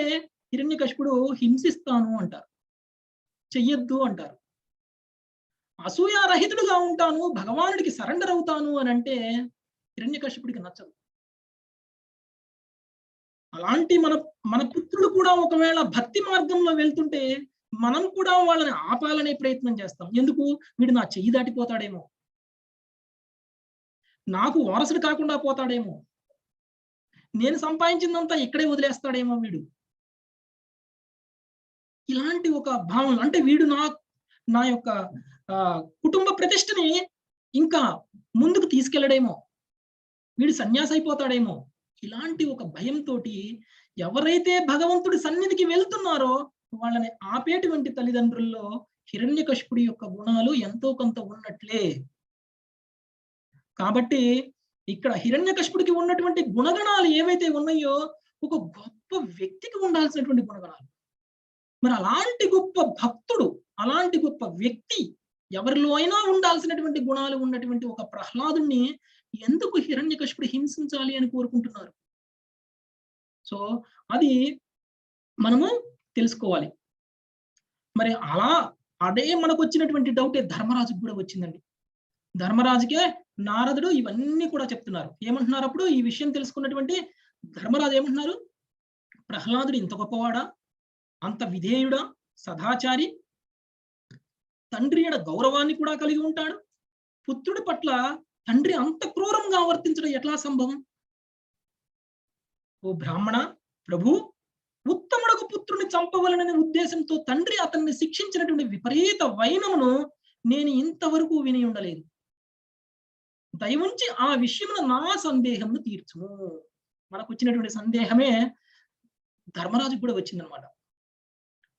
హిరణ్యకశిపుడు హింసిస్తాను అంటారు, చెయ్యొద్దు అంటారు. అసూయారహితుడుగా ఉంటాను, భగవానుడికి సరెండర్ అవుతాను అని అంటే హిరణ్యకశిపుడికి నచ్చదు. అలాంటి మన పుత్రుడు కూడా ఒకవేళ భక్తి మార్గంలో వెళ్తుంటే మనం కూడా వాళ్ళని ఆపాలనే ప్రయత్నం చేస్తాం. ఎందుకు? వీడు నా చెయ్యి దాటిపోతాడేమో, నాకు వారసుడు కాకుండా పోతాడేమో, నేను సంపాదించిందంతా ఇక్కడే వదిలేస్తాడేమో వీడు. ఇలాంటి ఒక భావన, అంటే వీడు నా యొక్క కుటుంబ ప్రతిష్టని ఇంకా ముందుకు తీసుకెళ్లడేమో, వీడు సన్యాసి అయిపోతాడేమో, ఇలాంటి ఒక భయంతో ఎవరైతే భగవంతుడి సన్నిధికి వెళ్తున్నారో వాళ్ళని ఆపేటువంటి తల్లిదండ్రుల్లో హిరణ్యకశిపుడి యొక్క గుణాలు ఎంతో కొంత ఉన్నట్లే. కాబట్టి ఇక్కడ హిరణ్యకశిపుడికి ఉన్నటువంటి గుణగణాలు ఏవైతే ఉన్నాయో ఒక గొప్ప వ్యక్తికి ఉండాల్సినటువంటి గుణగణాలు. మరి అలాంటి గొప్ప భక్తుడు, అలాంటి గొప్ప వ్యక్తి ఎవరిలో అయినా ఉండాల్సినటువంటి గుణాలు ఉన్నటువంటి ఒక ప్రహ్లాదుని ఎందుకు హిరణ్యకశిపుడు హింసించాలి అని కోరుకుంటున్నారు? సో అది మనము తెలుసుకోవాలి. మరి అదే మనకు వచ్చినటువంటి డౌటే ధర్మరాజుకు కూడా వచ్చిందండి. ధర్మరాజుకే నారదుడు ఇవన్నీ కూడా చెప్తున్నారు. ఏమంటున్నారు అప్పుడు ఈ విషయం తెలుసుకున్నటువంటి ధర్మరాజు ఏమంటున్నారు? ప్రహ్లాదుడు ఇంత గొప్పవాడా, అంత విధేయుడా, సదాచారి, తండ్రి యొక్క గౌరవాన్ని కూడా కలిగి ఉంటాడు, పుత్రుడి పట్ల తండ్రి అంత క్రూరంగా వర్తించడం ఎట్లా సంభవం? ఓ బ్రాహ్మణ ప్రభు, ఉత్తముడకు పుత్రుని చంపవలననే ఉద్దేశంతో తండ్రి అతన్ని శిక్షించినటువంటి విపరీత వైనమును నేను ఇంతవరకు విని ఉండలేదు. దయవుంచి ఆ విషయమున నా సందేహంను తీర్చుము. మనకు వచ్చినటువంటి సందేహమే ధర్మరాజుకు కూడా వచ్చిందనమాట.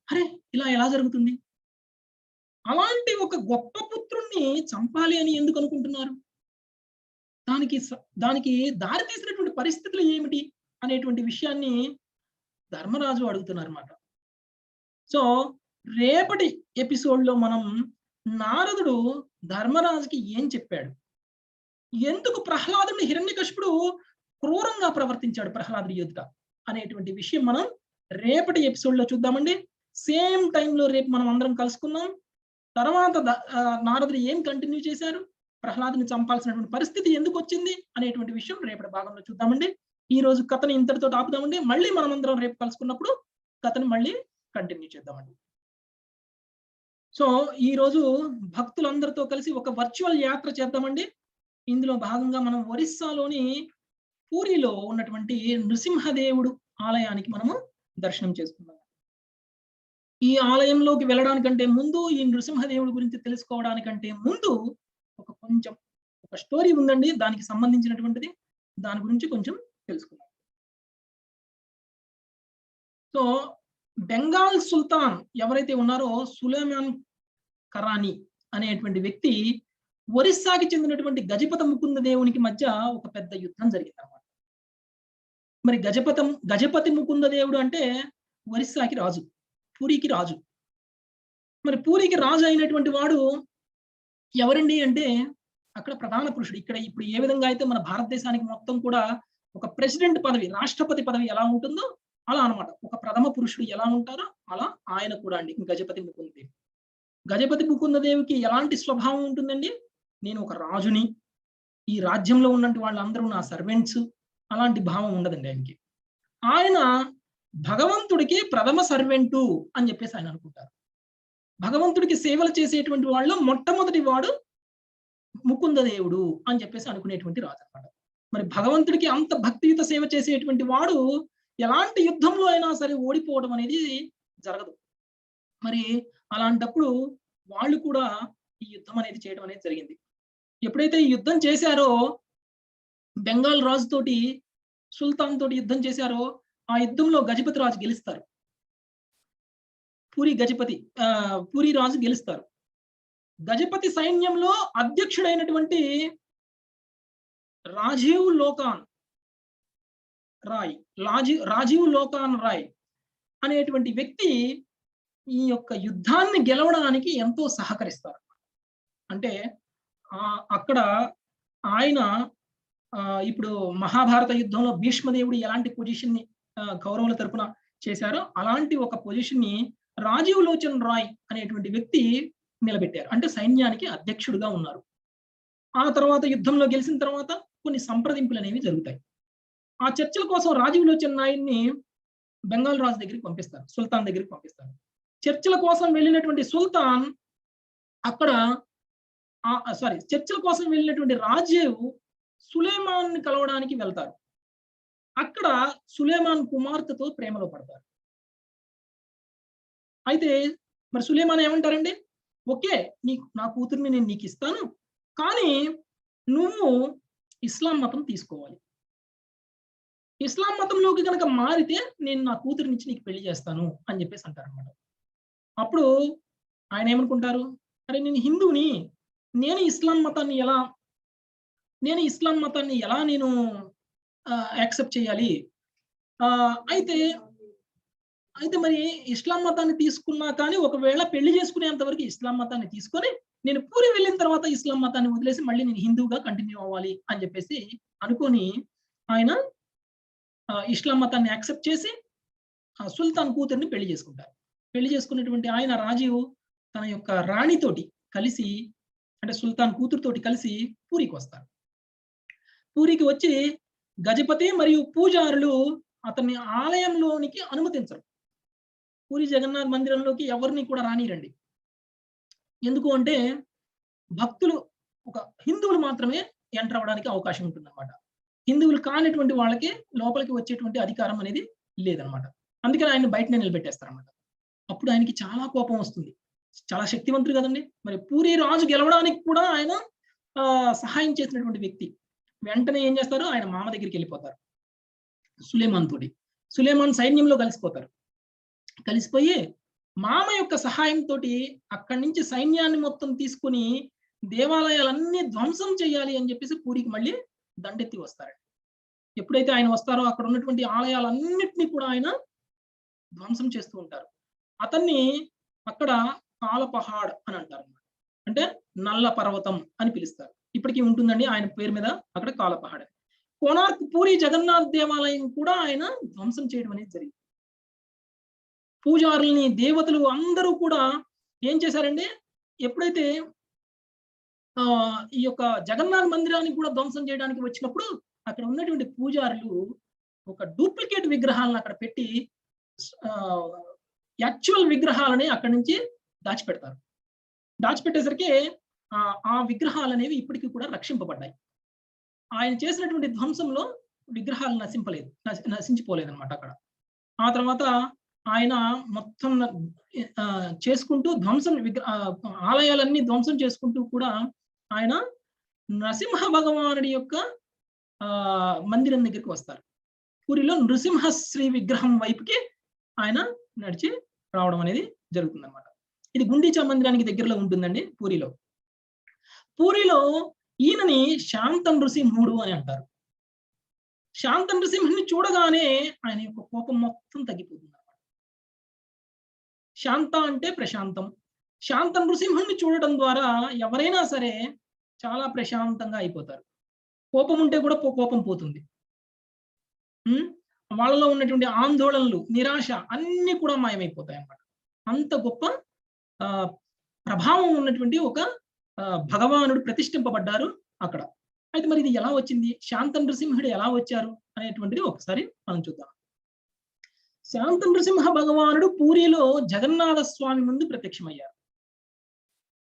అరే, ఇలా ఎలా జరుగుతుంది? అలాంటి ఒక గొప్ప పుత్రుణ్ణి చంపాలి అని ఎందుకు అనుకుంటున్నారు? దానికి దారి తీసినటువంటి పరిస్థితులు ఏమిటి అనేటువంటి విషయాన్ని ధర్మరాజు అడుగుతున్నారన్నమాట. సో రేపటి ఎపిసోడ్లో మనం నారదుడు ధర్మరాజుకి ఏం చెప్పాడు, ఎందుకు ప్రహ్లాదుని హిరణ్యకశిపుడు క్రూరంగా ప్రవర్తించాడు ప్రహ్లాదుడి ఎదుట అనేటువంటి విషయం మనం రేపటి ఎపిసోడ్లో చూద్దామండి. సేమ్ టైంలో రేపు మనం అందరం కలుసుకుందాం. తర్వాత నారదుడు ఏం కంటిన్యూ చేశారు, ప్రహ్లాదుని చంపాల్సినటువంటి పరిస్థితి ఎందుకు వచ్చింది అనేటువంటి విషయం రేపటి భాగంలో చూద్దామండి. ఈ రోజు కథని ఇంతటితో ఆపుదామండి. మళ్ళీ మనం అందరం రేపు కలుసుకున్నప్పుడు కథని మళ్ళీ కంటిన్యూ చేద్దామండి. సో ఈ రోజు భక్తులందరితో కలిసి ఒక వర్చువల్ యాత్ర చేద్దామండి. ఇందులో భాగంగా మనం ఒరిస్సాలోని పూరిలో ఉన్నటువంటి నృసింహదేవుడు ఆలయానికి మనము దర్శనం చేసుకుందాం. ఈ ఆలయంలోకి వెళ్ళడానికంటే ముందు, ఈ నృసింహదేవుడి గురించి తెలుసుకోవడానికంటే ముందు ఒక స్టోరీ ఉందండి, దానికి సంబంధించినటువంటిది. దాని గురించి కొంచెం తెలుసుకుందాం. సో బెంగాల్ సుల్తాన్ ఎవరైతే ఉన్నారో సులేమాన్ కరానీ అనేటువంటి వ్యక్తి ఒరిస్సాకి చెందినటువంటి గజపతి ముకుంద దేవునికి మధ్య ఒక పెద్ద యుద్ధం జరిగింది అన్నమాట. మరి గజపతి ముకుంద దేవుడు అంటే ఒరిస్సాకి రాజు, పూరికి రాజు. మరి పూరికి రాజు అయినటువంటి వాడు ఎవరండి అంటే అక్కడ ప్రధాన పురుషుడు. ఇప్పుడు ఏ విధంగా అయితే మన భారతదేశానికి మొత్తం కూడా ఒక ప్రెసిడెంట్ పదవి, రాష్ట్రపతి పదవి ఎలా ఉంటుందో అలా అనమాట. ఒక ప్రథమ పురుషుడు ఎలా ఉంటారో అలా ఆయన కూడా అండి గజపతి ముకుందదేవి. గజపతి ముకుందదేవికి ఎలాంటి స్వభావం ఉంటుందండి? నేను ఒక రాజుని, ఈ రాజ్యంలో ఉన్నటువంటి వాళ్ళందరూ నా సర్వెంట్స్, అలాంటి భావం ఉండదండి ఆయనకి. ఆయన భగవంతుడికి ప్రథమ సర్వెంటు అని చెప్పేసి ఆయన అనుకుంటారు. భగవంతుడికి సేవలు చేసేటువంటి వాళ్ళు మొట్టమొదటి వాడు ముకుందదేవుడు అని చెప్పేసి అనుకునేటువంటి రాజు అన్నమాట. మరి భగవంతుడికి అంత భక్తియుత సేవ చేసేటువంటి వాడు ఎలాంటి యుద్ధంలో అయినా సరే ఓడిపోవడం అనేది జరగదు. మరి అలాంటప్పుడు వాళ్ళు కూడా ఈ యుద్ధం అనేది చేయడం అనేది జరిగింది. ఎప్పుడైతే ఈ యుద్ధం చేశారో, బెంగాల్ రాజు తోటి సుల్తాన్ తోటి యుద్ధం చేశారో, ఆ యుద్ధంలో గజపతి రాజు గెలుస్తారు. పూరి రాజు గెలుస్తారు. గజపతి సైన్యంలో అధ్యక్షుడైనటువంటి రాజీవ్ లోకాన్ రాయ్ రాజీవ్ లోకాన్ రాయ్ అనేటువంటి వ్యక్తి ఈ యొక్క యుద్ధాన్ని గెలవడానికి ఎంతో సహకరిస్తారు. అంటే అక్కడ ఆయన ఇప్పుడు మహాభారత యుద్ధంలో భీష్మదేవుడు ఎలాంటి పొజిషన్ ని కౌరవుల తరపున చేశారో అలాంటి ఒక పొజిషన్ ని రాజీవ్ లోచన్ రాయ్ అనేటువంటి వ్యక్తి నిలబెట్టారు. అంటే సైన్యానికి అధ్యక్షుడుగా ఉన్నారు. ఆ తర్వాత యుద్ధంలో గెలిచిన తర్వాత కొన్ని సంప్రదింపులు అనేవి జరుగుతాయి. ఆ చర్చల కోసం రాజీవ్ లోచన్ రాయ్ని బెంగాల్ రాజు దగ్గరికి పంపిస్తారు, సుల్తాన్ దగ్గరికి పంపిస్తారు. చర్చల కోసం వెళ్ళినటువంటి సుల్తాన్ అక్కడ చర్చల కోసం వెళ్ళినటువంటి రాజీవ్ సులేమాన్ కలవడానికి వెళ్తారు. అక్కడ సులేమాన్ కుమార్తెతో ప్రేమలో పడతారు. అయితే మరి సులేమాన్ ఏమంటారండి, ఓకే నా కూతుర్ని నేను నీకు ఇస్తాను, కానీ నువ్వు ఇస్లాం మతం తీసుకోవాలి. ఇస్లాం మతంలోకి కనుక మారితే నేను నా కూతురినిచ్చి నీకు పెళ్లి చేస్తాను అని చెప్పేసి అంటారనమాట. అప్పుడు ఆయన ఏమనుకుంటారు, అరే నేను హిందువుని, నేను ఇస్లాం మతాన్ని ఎలా నేను యాక్సెప్ట్ చేయాలి? అయితే మరి ఇస్లాం మతాన్ని తీసుకున్నా కానీ ఒకవేళ పెళ్లి చేసుకునేంత వరకు ఇస్లాం మతాన్ని తీసుకొని నేను పూరి వెళ్ళిన తర్వాత ఇస్లాం మతాన్ని వదిలేసి మళ్ళీ నేను హిందువుగా కంటిన్యూ అవ్వాలి అని చెప్పేసి అనుకొని ఆయన ఇస్లాం మతాన్ని యాక్సెప్ట్ చేసి సుల్తాన్ కూతుర్ని పెళ్లి చేసుకుంటారు. పెళ్లి చేసుకున్నటువంటి ఆయన రాజీవ్ తన యొక్క రాణితోటి కలిసి, అంటే సుల్తాన్ కూతురుతోటి కలిసి పూరికి వస్తారు. పూరికి వచ్చి గజపతి మరియు పూజారులు అతన్ని ఆలయంలోనికి అనుమతించరు. పూరి జగన్నాథ్ మందిరంలోకి ఎవరిని కూడా రానిరండి. ఎందుకు అంటే భక్తులు, ఒక హిందువులు మాత్రమే ఎంటర్ అవ్వడానికి అవకాశం ఉంటుందన్నమాట. హిందువులు కానిటువంటి వాళ్ళకి లోపలికి వచ్చేటువంటి అధికారం అనేది లేదనమాట. అందుకని ఆయన బయటనే నిలబెట్టేస్తారన్నమాట. అప్పుడు ఆయనకి చాలా కోపం వస్తుంది. చాలా శక్తివంతుడు కదండి, మరి పూరి రాజు గెలవడానికి కూడా ఆయన సహాయం చేసినటువంటి వ్యక్తి. వెంటనే ఏం చేస్తారు, ఆయన మామ దగ్గరికి వెళ్ళిపోతారు సులేమాన్ తోటి. సులేమాన్ సైన్యంలో కలిసిపోయి మామ యొక్క సహాయంతో అక్కడి నుంచి సైన్యాన్ని మొత్తం తీసుకుని దేవాలయాలన్నీ ధ్వంసం చేయాలి అని చెప్పేసి పూరికి మళ్ళీ దండెత్తి వస్తారండి. ఎప్పుడైతే ఆయన వస్తారో అక్కడ ఉన్నటువంటి ఆలయాలన్నింటినీ కూడా ఆయన ధ్వంసం చేస్తూ ఉంటారు. అతన్ని అక్కడ కాలపహాడ్ అని అంటారు, అంటే నల్ల పర్వతం అని పిలుస్తారు. ఇప్పటికీ ఉంటుందండి ఆయన పేరు మీద అక్కడ కాలపహాడ్. కోనార్క్ పూరి జగన్నాథ్ దేవాలయం కూడా ఆయన ధ్వంసం చేయడం అనేది జరిగింది. పూజారుల్ని, దేవతలు అందరూ కూడా ఏం చేశారండి, ఎప్పుడైతే ఈ యొక్క జగన్నాథ్ మందిరాన్ని కూడా ధ్వంసం చేయడానికి వచ్చినప్పుడు అక్కడ ఉన్నటువంటి పూజారులు ఒక డూప్లికేట్ విగ్రహాలను అక్కడ పెట్టి యాక్చువల్ విగ్రహాలని అక్కడి నుంచి దాచిపెడతారు. దాచిపెట్టేసరికి ఆ విగ్రహాలు అనేవి ఇప్పటికీ కూడా రక్షింపబడ్డాయి. ఆయన చేసినటువంటి ధ్వంసంలో విగ్రహాలు నశించిపోలేదన్నమాట అక్కడ. ఆ తర్వాత ఆయన మొత్తం చేసుకుంటూ ఆలయాలన్నీ ధ్వంసం చేసుకుంటూ కూడా ఆయన నరసింహ భగవానుడి యొక్క మందిరం దగ్గరికి వస్తారు. పూరిలో నృసింహశ్రీ విగ్రహం వైపుకి ఆయన నడిచి రావడం అనేది జరుగుతుంది అనమాట. ఇది గుండీచా మందిరానికి దగ్గరలో ఉంటుందండి పూరిలో. పూరిలో ఈయనని శాంత నృసింహుడు అని అంటారు. శాంత నృసింహుని చూడగానే ఆయన యొక్క కోపం మొత్తం తగ్గిపోతుంది అన్నమాట. శాంత అంటే ప్రశాంతం. శాంత నృసింహుని చూడడం ద్వారా ఎవరైనా సరే చాలా ప్రశాంతంగా అయిపోతారు. కోపం ఉంటే కూడా కోపం పోతుంది. వాళ్ళలో ఉన్నటువంటి ఆందోళనలు, నిరాశ అన్ని కూడా మాయమైపోతాయి అన్నమాట. అంత గొప్ప ప్రభావం ఉన్నటువంటి ఒక భగవానుడు ప్రతిష్ఠింపబడ్డారు అక్కడ. అయితే మరి ఇది ఎలా వచ్చింది, శాంత నృసింహుడు ఎలా వచ్చారు అనేటువంటిది ఒకసారి మనం చూద్దాం. శాంత నృసింహ భగవానుడు పూరిలో జగన్నాథ స్వామి ముందు ప్రత్యక్షమయ్యారు.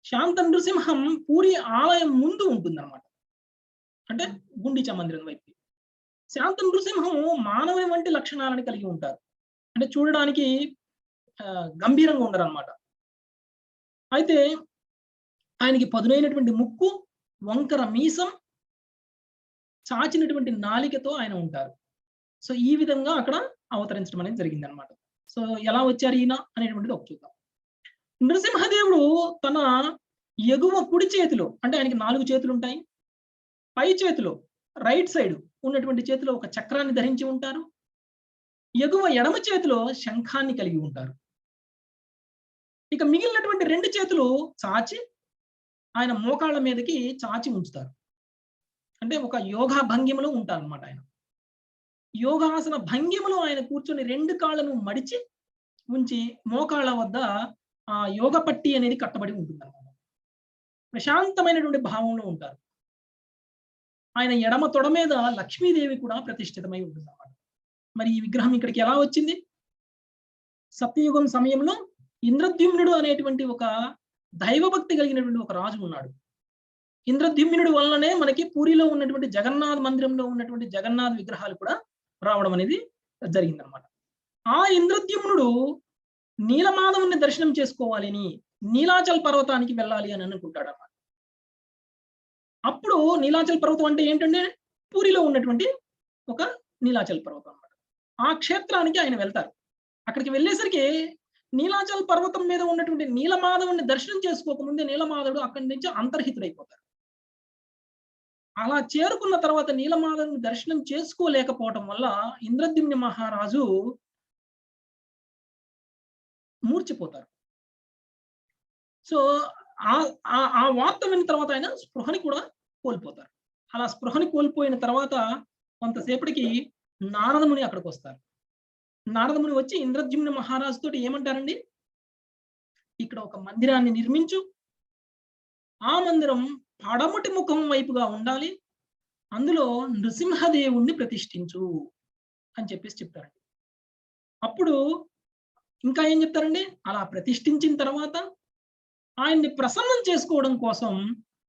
శాంత నృసింహం పూరి ఆలయం ముందు ఉంటుందన్నమాట, అంటే గుండీచా మందిరం వైపు. శాంత నృసింహం మానవుని వంటి లక్షణాలను కలిగి ఉంటారు, అంటే చూడడానికి గంభీరంగా ఉండరు అన్నమాట. అయితే ఆయనకి పదునైనటువంటి ముక్కు, వంకర మీసం, చాచినటువంటి నాలికతో ఆయన ఉంటారు. సో ఈ విధంగా అక్కడ అవతరించడం అనేది జరిగింది అనమాట. సో ఎలా వచ్చారు ఈయన అనేటువంటిది ఒక చూద్దాం. నృసింహదేవుడు తన ఎగువ కుడి చేతిలో, అంటే ఆయనకి 4 చేతులు ఉంటాయి, పై చేతిలో రైట్ సైడ్ ఉన్నటువంటి చేతిలో ఒక చక్రాన్ని ధరించి ఉంటారు. ఎగువ ఎడమ చేతిలో శంఖాన్ని కలిగి ఉంటారు. ఇక మిగిలినటువంటి 2 చేతులు చాచి ఆయన మోకాళ్ళ మీదకి చాచి ఉంచుతారు. అంటే ఒక యోగా భంగిమలో ఉంటారన్నమాట ఆయన. యోగాసన భంగిమలో ఆయన కూర్చొని 2 కాళ్ళను మడిచి ఉంచి మోకాళ్ళ వద్ద ఆ యోగ పట్టి అనేది కట్టబడి ఉంటుందన్నమాట. ప్రశాంతమైనటువంటి భావంలో ఉంటారు. ఆయన ఎడమ తొడ మీద లక్ష్మీదేవి కూడా ప్రతిష్ఠితమై ఉంటుందన్నమాట. మరి ఈ విగ్రహం ఇక్కడికి ఎలా వచ్చింది? సత్యయుగం సమయంలో ఇంద్రద్యుమ్నుడు అనేటువంటి ఒక దైవభక్తి కలిగినటువంటి ఒక రాజు ఉన్నాడు. ఇంద్రద్యుమ్నుడి వల్లనే మనకి పూరిలో ఉన్నటువంటి జగన్నాథ్ మందిరంలో ఉన్నటువంటి జగన్నాథ్ విగ్రహాలు కూడా రావడం అనేది జరిగిందనమాట. ఆ ఇంద్రద్యుమ్నుడు నీలమాధవుని దర్శనం చేసుకోవాలని నీలాచల్ పర్వతానికి వెళ్ళాలి అని అనుకుంటాడు అన్నమాట. అప్పుడు నీలాచల్ పర్వతం అంటే ఏంటంటే పూరిలో ఉన్నటువంటి ఒక నీలాచల్ పర్వతం అన్నమాట. ఆ క్షేత్రానికి ఆయన వెళ్తారు. అక్కడికి వెళ్ళేసరికి నీలాచల్ పర్వతం మీద ఉన్నటువంటి నీలమాధవుని దర్శనం చేసుకోకముందే నీలమాధవుడు అక్కడి నుంచి అంతర్హితుడైపోతారు. అలా చేరుకున్న తర్వాత నీలమాధవుని దర్శనం చేసుకోలేకపోవటం వల్ల ఇంద్రద్యుమ్న మహారాజు మూర్చిపోతారు. సో ఆ వార్త విన్న తర్వాత ఆయన స్పృహని కూడా కోల్పోతారు. అలా స్పృహని కోల్పోయిన తర్వాత కొంతసేపటికి నారదముని అక్కడికి వస్తారు. నారదముని వచ్చి ఇంద్రద్యుమ్న మహారాజు తోటి ఏమంటారండి, ఇక్కడ ఒక మందిరాన్ని నిర్మించు, ఆ మందిరం పడమటి ముఖం వైపుగా ఉండాలి, అందులో నృసింహదేవుణ్ణి ప్రతిష్ఠించు అని చెప్పేసి చెప్తారండి. అప్పుడు ఇంకా ఏం చెప్తారండి, అలా ప్రతిష్ఠించిన తర్వాత ఆయన్ని ప్రసన్నం చేసుకోవడం కోసం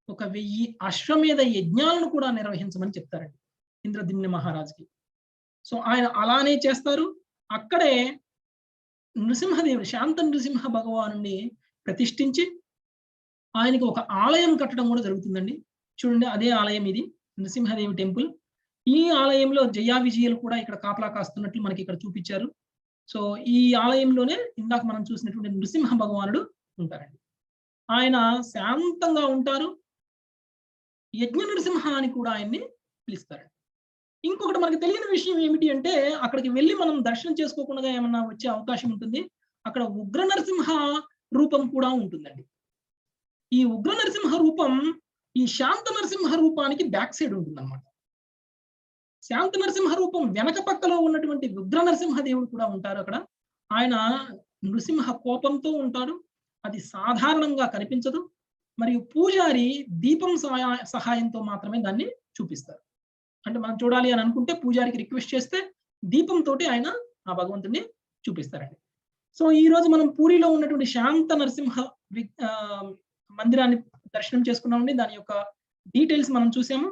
1000 అశ్వమేధ యజ్ఞాలను కూడా నిర్వహించమని చెప్తారండి ఇంద్రద్యుమ్న మహారాజుకి. సో ఆయన అలానే చేస్తారు. అక్కడే నృసింహదేవుడు శాంత నృసింహ భగవానుని ప్రతిష్ఠించి ఆయనకి ఒక ఆలయం కట్టడం కూడా జరుగుతుందండి. చూడండి, అదే ఆలయం ఇది, నృసింహదేవి టెంపుల్. ఈ ఆలయంలో జయా విజయులు కూడా ఇక్కడ కాపలా కాస్తున్నట్లు మనకి ఇక్కడ చూపించారు. సో ఈ ఆలయంలోనే ఇందాక మనం చూసినటువంటి నృసింహ భగవానుడు ఉంటారండి. ఆయన శాంతంగా ఉంటారు. యజ్ఞ నృసింహ అని కూడా ఆయన్ని పిలుస్తారండి. ఇంకొకటి మనకు తెలియని విషయం ఏమిటి అంటే, అక్కడికి వెళ్ళి మనం దర్శనం చేసుకోకుండా ఏమన్నా వచ్చే అవకాశం ఉంటుంది. అక్కడ ఉగ్ర నరసింహ రూపం కూడా ఉంటుందండి. ఈ ఉగ్ర నరసింహ రూపం ఈ శాంత నరసింహ రూపానికి బ్యాక్ సైడ్ ఉంటుందన్నమాట. శాంత నరసింహ రూపం వెనక పక్కలో ఉన్నటువంటి ఉగ్ర నరసింహ దేవుడు కూడా ఉంటారు అక్కడ. ఆయన నృసింహ కోపంతో ఉంటాడు. అది సాధారణంగా కనిపించదు. మరియు పూజారి దీపం సహాయంతో మాత్రమే దాన్ని చూపిస్తారు. అంటే మనం చూడాలి అని అనుకుంటే పూజారికి రిక్వెస్ట్ చేస్తే దీపంతో ఆయన ఆ భగవంతుడిని చూపిస్తారండి. సో ఈ రోజు మనం పూరిలో ఉన్నటువంటి శాంత నరసింహ మందిరాన్ని దర్శనం చేసుకున్నామండి. దాని యొక్క డీటెయిల్స్ మనం చూసాము.